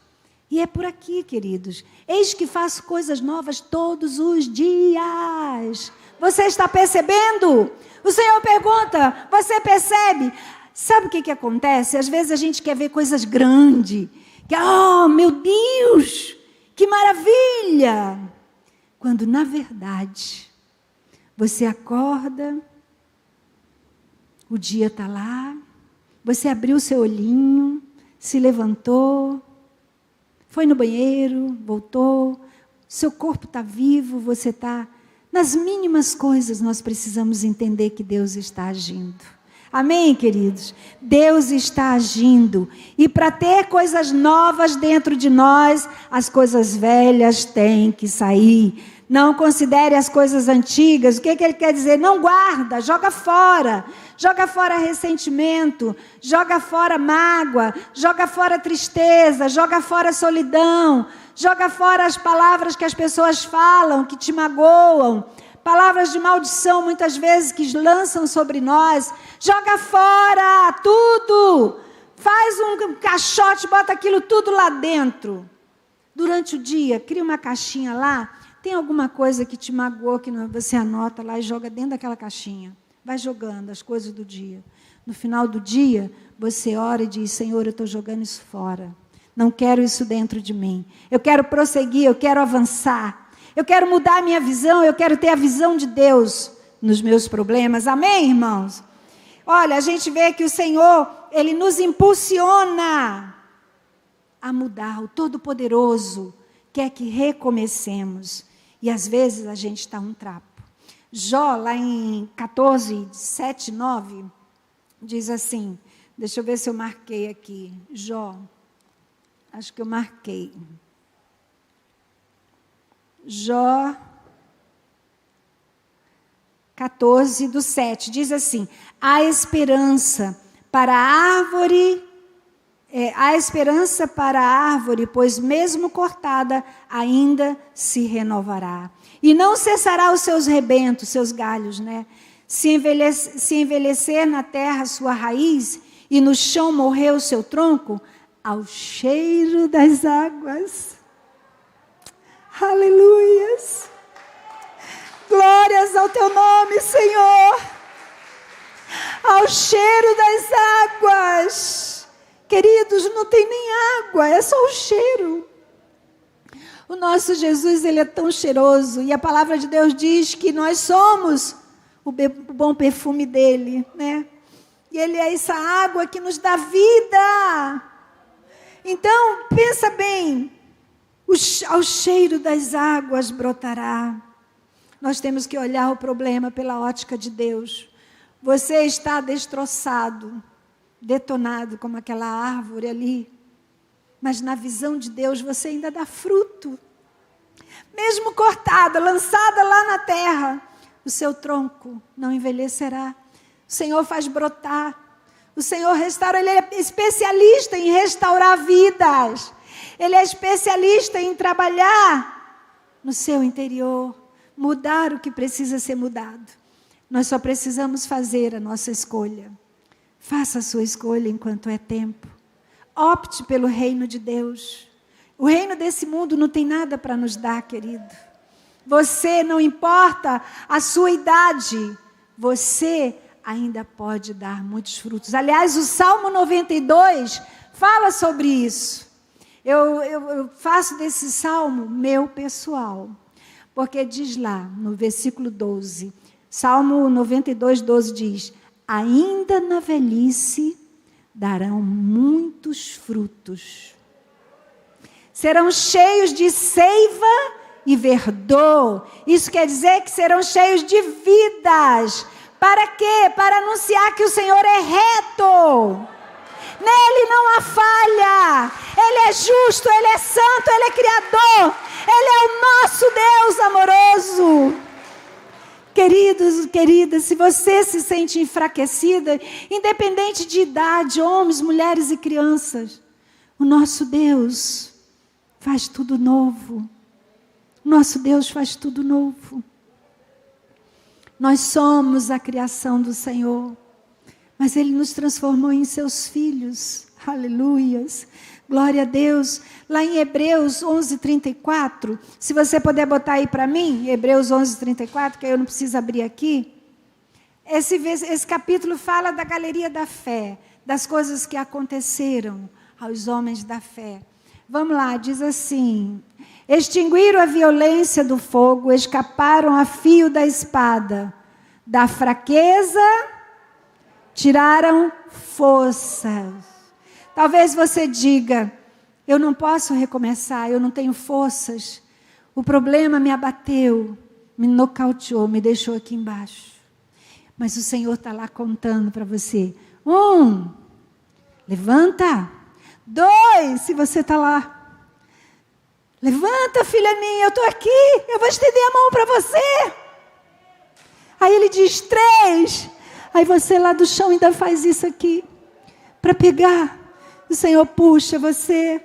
E é por aqui, queridos. Eis que faço coisas novas todos os dias. Você está percebendo? O Senhor pergunta, você percebe? Sabe o que acontece? Às vezes a gente quer ver coisas grandes. Que, oh, meu Deus, que maravilha! Quando, na verdade, você acorda, o dia está lá, você abriu o seu olhinho, se levantou, foi no banheiro, voltou, seu corpo está vivo, você está... Nas mínimas coisas nós precisamos entender que Deus está agindo. Amém, queridos? Deus está agindo. E para ter coisas novas dentro de nós, as coisas velhas têm que sair. Não considere as coisas antigas. O que ele quer dizer? Não guarda, joga fora. Joga fora ressentimento, joga fora mágoa, joga fora tristeza, joga fora solidão, joga fora as palavras que as pessoas falam, que te magoam, palavras de maldição muitas vezes que lançam sobre nós. Joga fora tudo, faz um caixote, bota aquilo tudo lá dentro. Durante o dia, cria uma caixinha lá, tem alguma coisa que te magoou, que você anota lá e joga dentro daquela caixinha. Vai jogando as coisas do dia. No final do dia, você ora e diz, Senhor, eu estou jogando isso fora. Não quero isso dentro de mim. Eu quero prosseguir, eu quero avançar. Eu quero mudar a minha visão, eu quero ter a visão de Deus nos meus problemas. Amém, irmãos? Olha, a gente vê que o Senhor, Ele nos impulsiona a mudar. O Todo-Poderoso quer que recomecemos. E às vezes a gente está um trapo. Jó, lá em 14, 7, 9, diz assim, deixa eu ver se eu marquei aqui, Jó, acho que eu marquei. Jó 14, do 7, diz assim, há esperança para a árvore, pois mesmo cortada, ainda se renovará. E não cessará os seus rebentos, seus galhos, né? Se envelhecer na terra a sua raiz, e no chão morrer o seu tronco, ao cheiro das águas. Aleluias! Glórias ao teu nome, Senhor! Ao cheiro das águas. Queridos, não tem nem água, é só o cheiro. O nosso Jesus, Ele é tão cheiroso. E a palavra de Deus diz que nós somos o bom perfume dEle, né? E Ele é essa água que nos dá vida. Então, pensa bem. Ao cheiro das águas brotará. Nós temos que olhar o problema pela ótica de Deus. Você está destroçado, detonado como aquela árvore ali. Mas na visão de Deus você ainda dá fruto. Mesmo cortada, lançada lá na terra, o seu tronco não envelhecerá. O Senhor faz brotar. O Senhor restaura, Ele é especialista em restaurar vidas. Ele é especialista em trabalhar no seu interior, mudar o que precisa ser mudado. Nós só precisamos fazer a nossa escolha. Faça a sua escolha enquanto é tempo. Opte pelo reino de Deus. O reino desse mundo não tem nada para nos dar, querido. Você, não importa a sua idade, você ainda pode dar muitos frutos. Aliás, o Salmo 92 fala sobre isso. Eu faço desse salmo meu pessoal, porque diz lá no versículo 12, Salmo 92, 12 diz: ainda na velhice darão muitos frutos, serão cheios de seiva e verdor. Isso quer dizer que serão cheios de vidas. Para quê? Para anunciar que o Senhor é reto. Nele não há falha. Ele é justo, Ele é santo, Ele é criador. Ele é o nosso Deus amoroso. Queridos, queridas, se você se sente enfraquecida, independente de idade, homens, mulheres e crianças, o nosso Deus faz tudo novo. Nosso Deus faz tudo novo. Nós somos a criação do Senhor, mas Ele nos transformou em seus filhos. Aleluias. Glória a Deus. Lá em Hebreus 11:34, se você puder botar aí para mim, Hebreus 11:34, que eu não preciso abrir aqui. Esse capítulo fala da galeria da fé, das coisas que aconteceram aos homens da fé. Vamos lá, diz assim: extinguiram a violência do fogo, escaparam a fio da espada, da fraqueza tiraram forças. Talvez você diga: eu não posso recomeçar, eu não tenho forças, o problema me abateu, me nocauteou, me deixou aqui embaixo. Mas o Senhor está lá contando para você: 1, levanta. 2, se você está lá, levanta, filha minha, eu estou aqui, eu vou estender a mão para você. Aí ele diz 3, aí você lá do chão ainda faz isso aqui, para pegar. O Senhor puxa você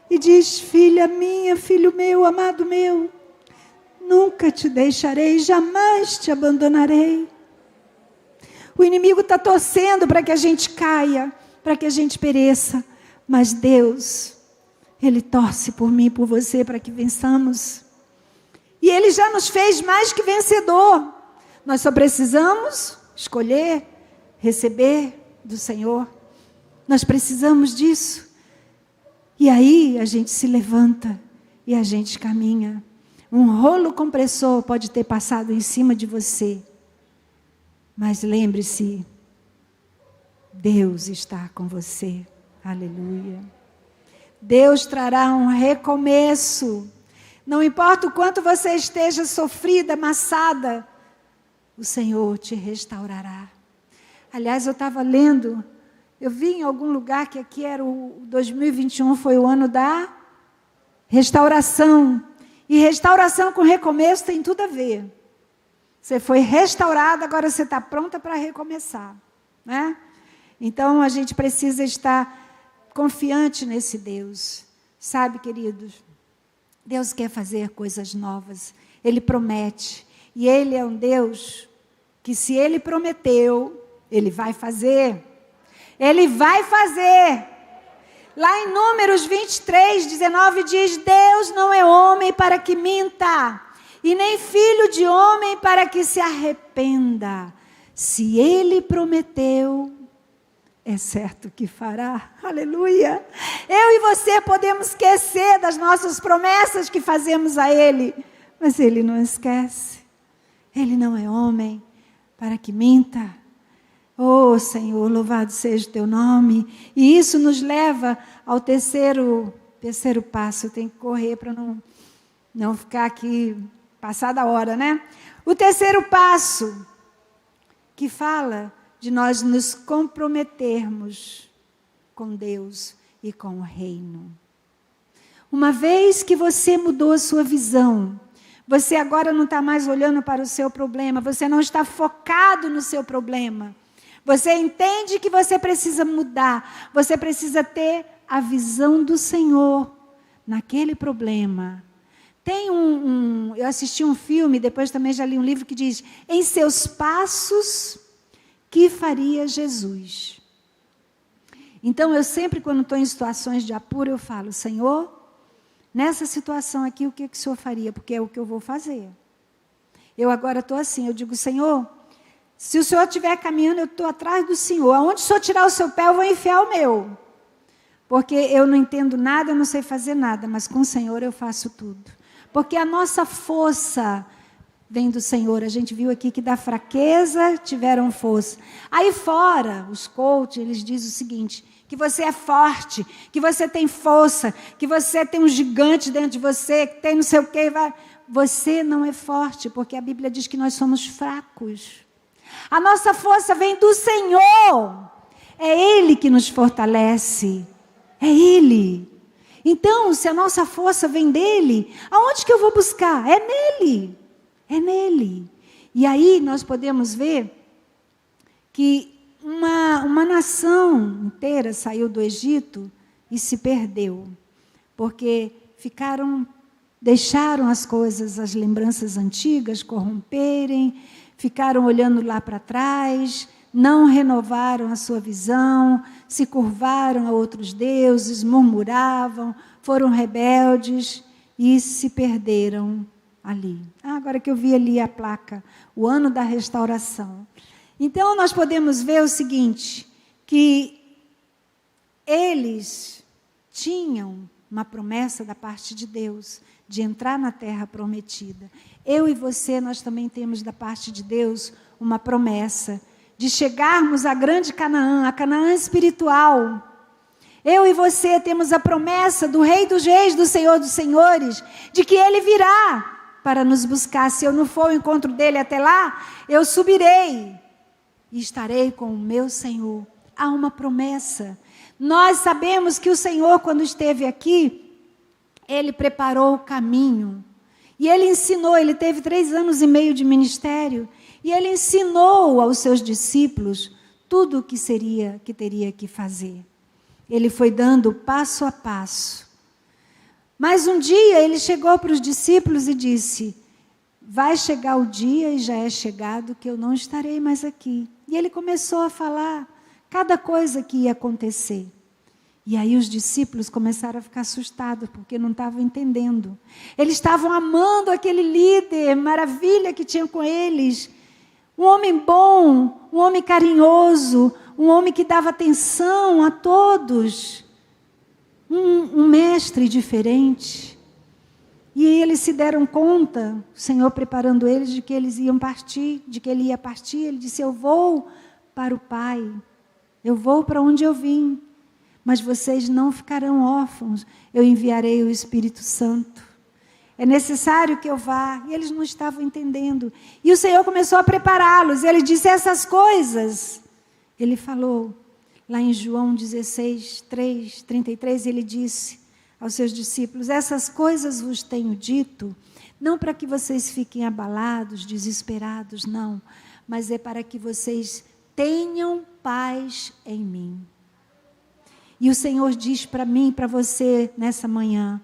e diz: filha minha, filho meu, amado meu, nunca te deixarei, jamais te abandonarei. O inimigo está torcendo para que a gente caia, para que a gente pereça, mas Deus, Ele torce por mim e por você para que vençamos. E Ele já nos fez mais que vencedor. Nós só precisamos escolher, receber do Senhor. Nós precisamos disso. E aí a gente se levanta e a gente caminha. Um rolo compressor pode ter passado em cima de você, mas lembre-se, Deus está com você. Aleluia. Deus trará um recomeço. Não importa o quanto você esteja sofrida, amassada, o Senhor te restaurará. Aliás, eu estava lendo, eu vi em algum lugar que aqui era o 2021, foi o ano da restauração. E restauração com recomeço tem tudo a ver. Você foi restaurada, agora você está pronta para recomeçar, né? Então, a gente precisa estar confiante nesse Deus. Sabe, queridos, Deus quer fazer coisas novas. Ele promete. E Ele é um Deus que, se Ele prometeu, Ele vai fazer. Ele vai fazer. Lá em Números 23, 19 diz: Deus não é homem para que minta, e nem filho de homem para que se arrependa. Se Ele prometeu, é certo que fará. Aleluia. Eu e você podemos esquecer das nossas promessas que fazemos a Ele, mas Ele não esquece. Ele não é homem para que minta. Oh, Senhor, louvado seja o Teu nome. E isso nos leva ao terceiro passo. Eu tenho que correr para não ficar aqui passada a hora, né? O terceiro passo, que fala de nós nos comprometermos com Deus e com o reino. Uma vez que você mudou a sua visão, você agora não está mais olhando para o seu problema, você não está focado no seu problema. Você entende que você precisa mudar, você precisa ter a visão do Senhor naquele problema. Tem eu assisti um filme, depois também já li um livro que diz: em seus passos, que faria Jesus? Então, eu sempre, quando estou em situações de apuro, eu falo: Senhor, nessa situação aqui, o que o Senhor faria? Porque é o que eu vou fazer. Eu agora estou assim, eu digo: Senhor, se o Senhor estiver caminhando, eu estou atrás do Senhor. Aonde o Senhor tirar o seu pé, eu vou enfiar o meu. Porque eu não entendo nada, eu não sei fazer nada, mas com o Senhor eu faço tudo. Porque a nossa força vem do Senhor. A gente viu aqui que da fraqueza tiveram força. Aí fora, os coaches, eles dizem o seguinte: que você é forte, que você tem força, que você tem um gigante dentro de você, que tem não sei o quê. Você não é forte, porque a Bíblia diz que nós somos fracos. A nossa força vem do Senhor. É Ele que nos fortalece. É Ele. Então, se a nossa força vem dEle, aonde que eu vou buscar? É nele. É nele. E aí nós podemos ver que uma nação inteira saiu do Egito e se perdeu. Porque deixaram as coisas, as lembranças antigas corromperem, ficaram olhando lá para trás, não renovaram a sua visão, se curvaram a outros deuses, murmuravam, foram rebeldes e se perderam ali. Agora que eu vi ali a placa, o ano da restauração. Então, nós podemos ver o seguinte, que eles tinham uma promessa da parte de Deus, de entrar na terra prometida. Eu e você, nós também temos da parte de Deus uma promessa de chegarmos à grande Canaã, a Canaã espiritual. Eu e você temos a promessa do Rei dos Reis, do Senhor dos Senhores, de que Ele virá para nos buscar. Se eu não for ao encontro dEle até lá, eu subirei e estarei com o meu Senhor. Há uma promessa. Nós sabemos que o Senhor, quando esteve aqui, Ele preparou o caminho. E Ele ensinou, Ele teve 3 anos e meio de ministério, e Ele ensinou aos seus discípulos tudo o que teria que fazer. Ele foi dando passo a passo. Mas um dia Ele chegou para os discípulos e disse: vai chegar o dia, e já é chegado, que eu não estarei mais aqui. E Ele começou a falar cada coisa que ia acontecer. E aí os discípulos começaram a ficar assustados, porque não estavam entendendo. Eles estavam amando aquele líder, maravilha que tinha com eles. Um homem bom, um homem carinhoso, um homem que dava atenção a todos. Um mestre diferente. E eles se deram conta, o Senhor preparando eles, de que eles iam partir, de que Ele ia partir. Ele disse: eu vou para o Pai, eu vou para onde eu vim. Mas vocês não ficarão órfãos, eu enviarei o Espírito Santo. É necessário que eu vá. E eles não estavam entendendo. E o Senhor começou a prepará-los. Ele disse essas coisas. Ele falou, lá em João 16, 3, 33, Ele disse aos seus discípulos: essas coisas vos tenho dito, não para que vocês fiquem abalados, desesperados, não. Mas é para que vocês tenham paz em mim. E o Senhor diz para mim, para você, nessa manhã: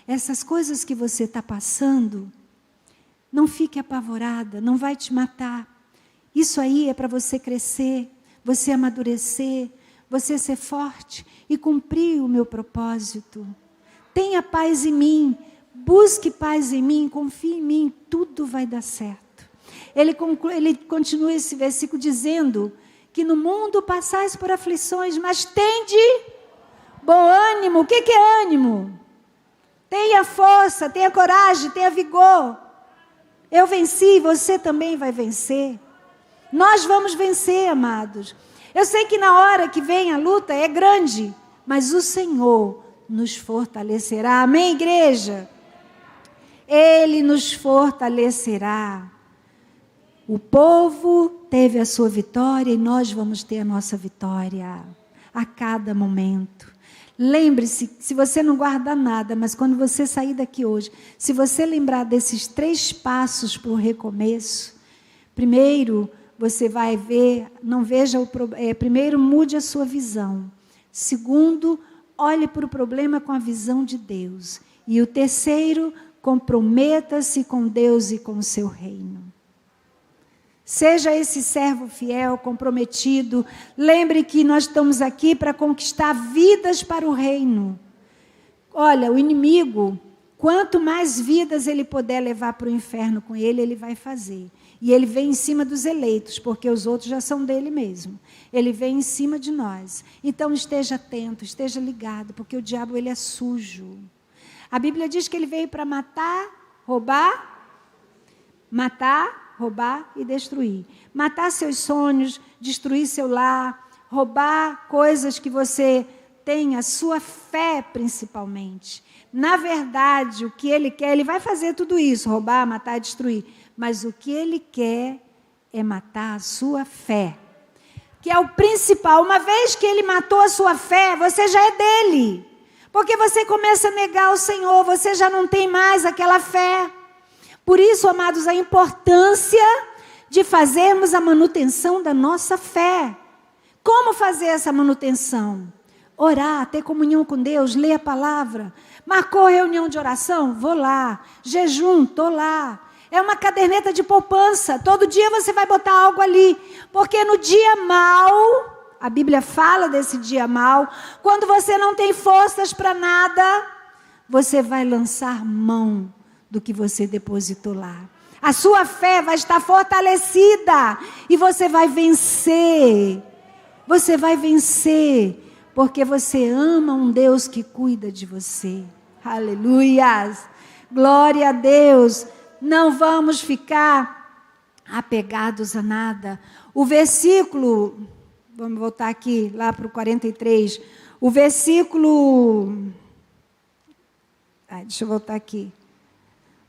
essas coisas que você está passando, não fique apavorada, não vai te matar. Isso aí é para você crescer, você amadurecer, você ser forte e cumprir o meu propósito. Tenha paz em mim, busque paz em mim, confie em mim, tudo vai dar certo. Ele continua esse versículo dizendo que no mundo passais por aflições, mas tende bom ânimo. O que é ânimo? Tenha força, tenha coragem, tenha vigor. Eu venci, você também vai vencer. Nós vamos vencer, amados. Eu sei que na hora que vem a luta é grande, mas o Senhor nos fortalecerá. Amém, igreja? Ele nos fortalecerá. O povo teve a sua vitória e nós vamos ter a nossa vitória a cada momento. Lembre-se, se você não guardar nada, mas quando você sair daqui hoje, se você lembrar desses 3 passos para o recomeço, primeiro, você vai ver, não veja primeiro, mude a sua visão. Segundo, olhe para o problema com a visão de Deus. E o terceiro, comprometa-se com Deus e com o seu reino. Seja esse servo fiel, comprometido. Lembre que nós estamos aqui para conquistar vidas para o reino. Olha, o inimigo, quanto mais vidas ele puder levar para o inferno com ele, ele vai fazer. E ele vem em cima dos eleitos, porque os outros já são dele mesmo. Ele vem em cima de nós. Então esteja atento, esteja ligado, porque o diabo ele é sujo. A Bíblia diz que ele veio para matar, roubar e destruir. Matar seus sonhos, destruir seu lar, roubar coisas que você tem, a sua fé principalmente. Na verdade, o que ele quer, ele vai fazer tudo isso, roubar, matar, destruir. Mas o que ele quer é matar a sua fé, que é o principal. Uma vez que ele matou a sua fé, você já é dele. Porque você começa a negar o Senhor, você já não tem mais aquela fé. Por isso, amados, a importância de fazermos a manutenção da nossa fé. Como fazer essa manutenção? Orar, ter comunhão com Deus, ler a palavra. Marcou reunião de oração? Vou lá. Jejum? Estou lá. É uma caderneta de poupança. Todo dia você vai botar algo ali. Porque no dia mau, a Bíblia fala desse dia mau, quando você não tem forças para nada, você vai lançar mão do que você depositou lá. A sua fé vai estar fortalecida e você vai vencer. Você vai vencer, porque você ama um Deus que cuida de você. Aleluias! Glória a Deus! Não vamos ficar apegados a nada. O versículo, vamos voltar aqui, lá para o 43. O versículo... deixa eu voltar aqui.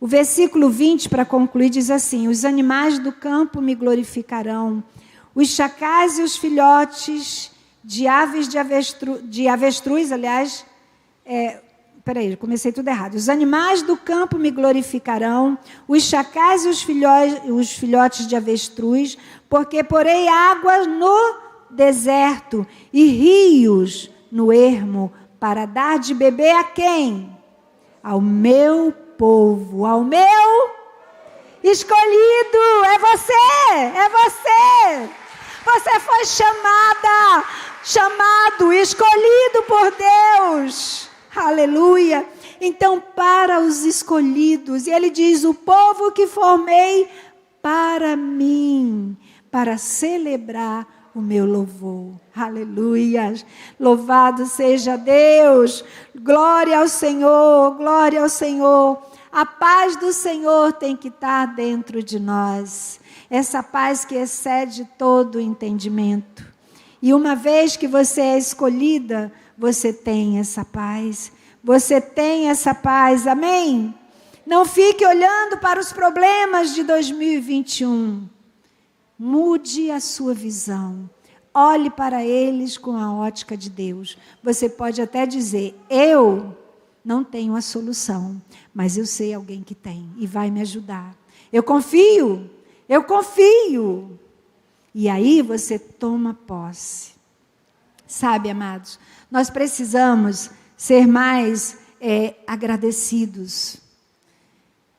O versículo 20, para concluir, diz assim: os animais do campo me glorificarão, os chacais e os filhotes de aves de avestruz, aliás, comecei tudo errado. Os animais do campo me glorificarão, os chacais e os filhotes de avestruz, porque porei águas no deserto e rios no ermo, para dar de beber a quem? Ao meu povo, ao meu escolhido. É você. Você foi chamado, escolhido por Deus. Aleluia. Então, para os escolhidos, e ele diz: o povo que formei para mim, para celebrar o meu louvor. Aleluia. Louvado seja Deus. Glória ao Senhor, glória ao Senhor. A paz do Senhor tem que estar dentro de nós. Essa paz que excede todo o entendimento. E uma vez que você é escolhida, você tem essa paz. Você tem essa paz, amém? Não fique olhando para os problemas de 2021. Mude a sua visão. Olhe para eles com a ótica de Deus. Você pode até dizer: eu não tenho a solução, mas eu sei alguém que tem e vai me ajudar. Eu confio. E aí você toma posse. Sabe, amados, nós precisamos ser mais agradecidos.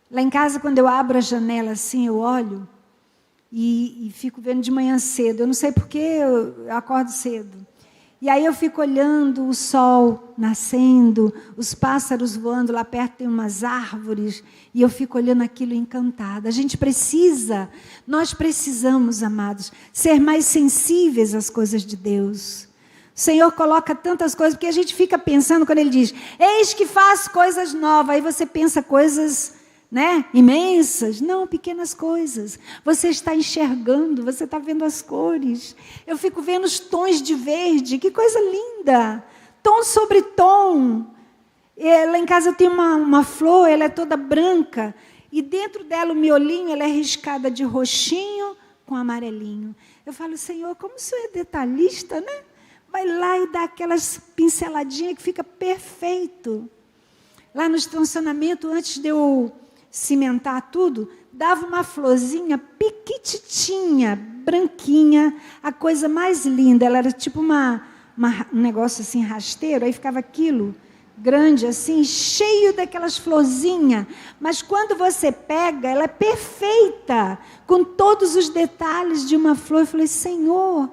Lá em casa, quando eu abro a janela assim, eu olho e fico vendo de manhã cedo. Eu não sei porque eu acordo cedo. E aí eu fico olhando o sol nascendo, os pássaros voando, lá perto tem umas árvores, e eu fico olhando aquilo encantada. Nós precisamos, amados, ser mais sensíveis às coisas de Deus. O Senhor coloca tantas coisas, porque a gente fica pensando quando Ele diz: eis que faz coisas novas, aí você pensa coisas, imensas. Não, pequenas coisas. Você está enxergando, você está vendo as cores. Eu fico vendo os tons de verde, que coisa linda. Tom sobre tom. Lá em casa tem uma flor, ela é toda branca, e dentro dela o miolinho, ela é riscada de roxinho com amarelinho. Eu falo: Senhor, como o Senhor é detalhista, né? Vai lá e dá aquelas pinceladinhas que fica perfeito. Lá no estacionamento, antes de eu cimentar tudo, dava uma florzinha piquititinha, branquinha, a coisa mais linda. Ela era tipo uma um negócio assim rasteiro, aí ficava aquilo grande assim, cheio daquelas florzinhas, mas quando você pega, ela é perfeita, com todos os detalhes de uma flor. Eu falei, Senhor,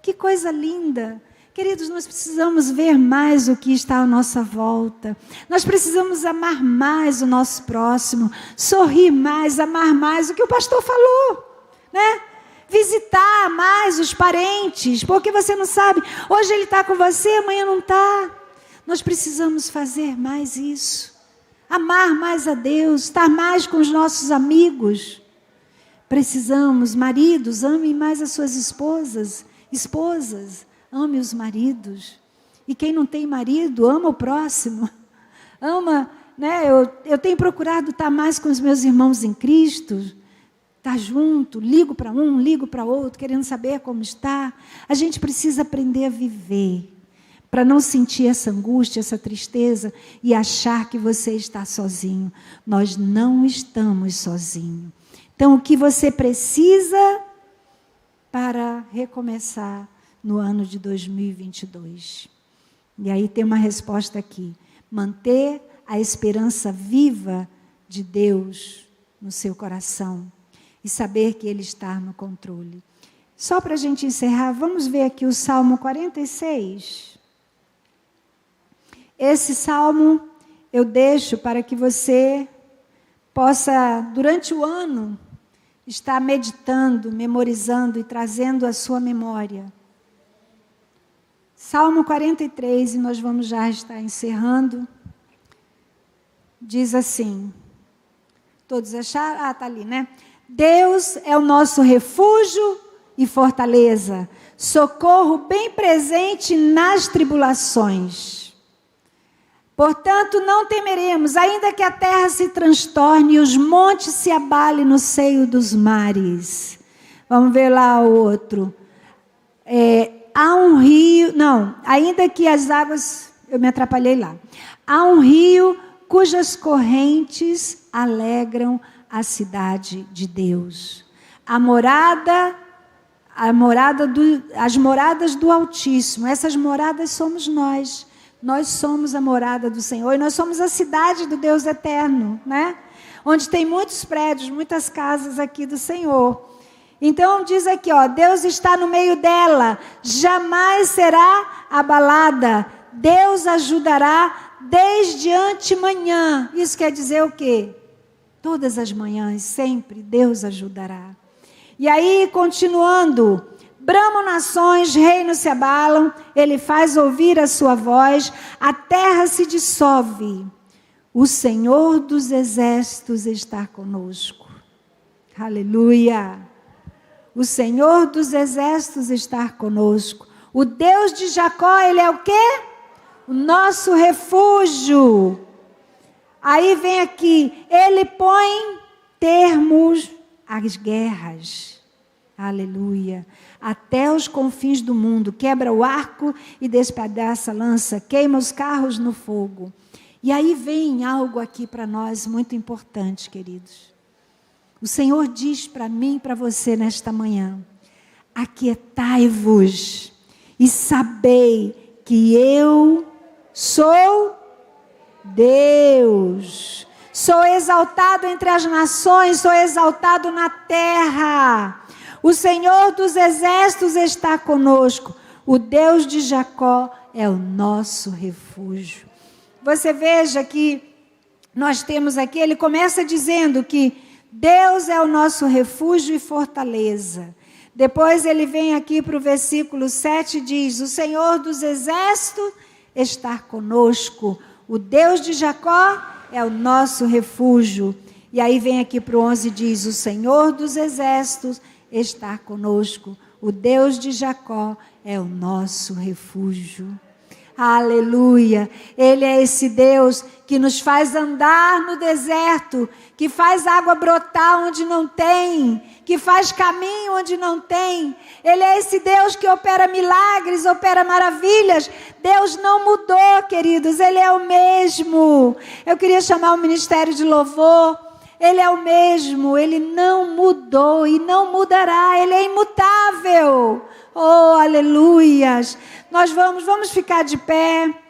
que coisa linda. Queridos, nós precisamos ver mais o que está à nossa volta, nós precisamos amar mais o nosso próximo, sorrir mais, amar mais, o que o pastor falou, né? Visitar mais os parentes, porque você não sabe, hoje ele está com você, amanhã não está. Nós precisamos fazer mais isso, amar mais a Deus, estar mais com os nossos amigos. Precisamos, maridos, amem mais as suas esposas, ame os maridos. E quem não tem marido, ama o próximo, ama, né? Eu tenho procurado estar mais com os meus irmãos em Cristo, estar junto, ligo para um, ligo para outro, querendo saber como está. A gente precisa aprender a viver, para não sentir essa angústia, essa tristeza e achar que você está sozinho. Nós não estamos sozinhos. Então, o que você precisa para recomeçar no ano de 2022? E aí tem uma resposta aqui. Manter a esperança viva de Deus no seu coração e saber que Ele está no controle. Só para a gente encerrar, vamos ver aqui o Salmo 46. Esse salmo eu deixo para que você possa, durante o ano, estar meditando, memorizando e trazendo à sua memória. Salmo 43, e nós vamos já estar encerrando. Diz assim, todos acharam? Ah, está ali, né? Deus é o nosso refúgio e fortaleza, socorro bem presente nas tribulações. Portanto, não temeremos, ainda que a terra se transtorne e os montes se abalem no seio dos mares. Vamos ver lá o outro. Há um rio, não, ainda que as águas, eu me atrapalhei lá. Há um rio cujas correntes alegram a cidade de Deus. As moradas do Altíssimo, essas moradas somos nós. Nós somos a morada do Senhor e nós somos a cidade do Deus eterno, né? Onde tem muitos prédios, muitas casas aqui do Senhor. Então diz aqui, ó, Deus está no meio dela, jamais será abalada. Deus ajudará desde antemanhã. Isso quer dizer o quê? Todas as manhãs, sempre Deus ajudará. E aí, continuando, bramam nações, reinos se abalam, Ele faz ouvir a sua voz, a terra se dissolve. O Senhor dos exércitos está conosco. Aleluia! O Senhor dos exércitos está conosco. O Deus de Jacó, Ele é o quê? O nosso refúgio. Aí vem aqui, Ele põe termos às guerras. Aleluia. Até os confins do mundo, quebra o arco e despedaça a lança, queima os carros no fogo. E aí vem algo aqui para nós muito importante, queridos. O Senhor diz para mim e para você nesta manhã: aquietai-vos e sabei que eu sou Deus. Sou exaltado entre as nações, sou exaltado na terra. O Senhor dos exércitos está conosco. O Deus de Jacó é o nosso refúgio. Você veja que nós temos aqui, ele começa dizendo que Deus é o nosso refúgio e fortaleza. Depois ele vem aqui para o versículo 7 e diz: o Senhor dos exércitos está conosco. O Deus de Jacó é o nosso refúgio. E aí vem aqui para o 11 e diz: o Senhor dos exércitos está conosco. O Deus de Jacó é o nosso refúgio. Aleluia! Ele é esse Deus que nos faz andar no deserto, que faz água brotar onde não tem, que faz caminho onde não tem. Ele é esse Deus que opera milagres, opera maravilhas. Deus não mudou, queridos, Ele é o mesmo. Eu queria chamar o Ministério de Louvor. Ele é o mesmo, Ele não mudou e não mudará, Ele é imutável. Oh, aleluias! Nós vamos ficar de pé.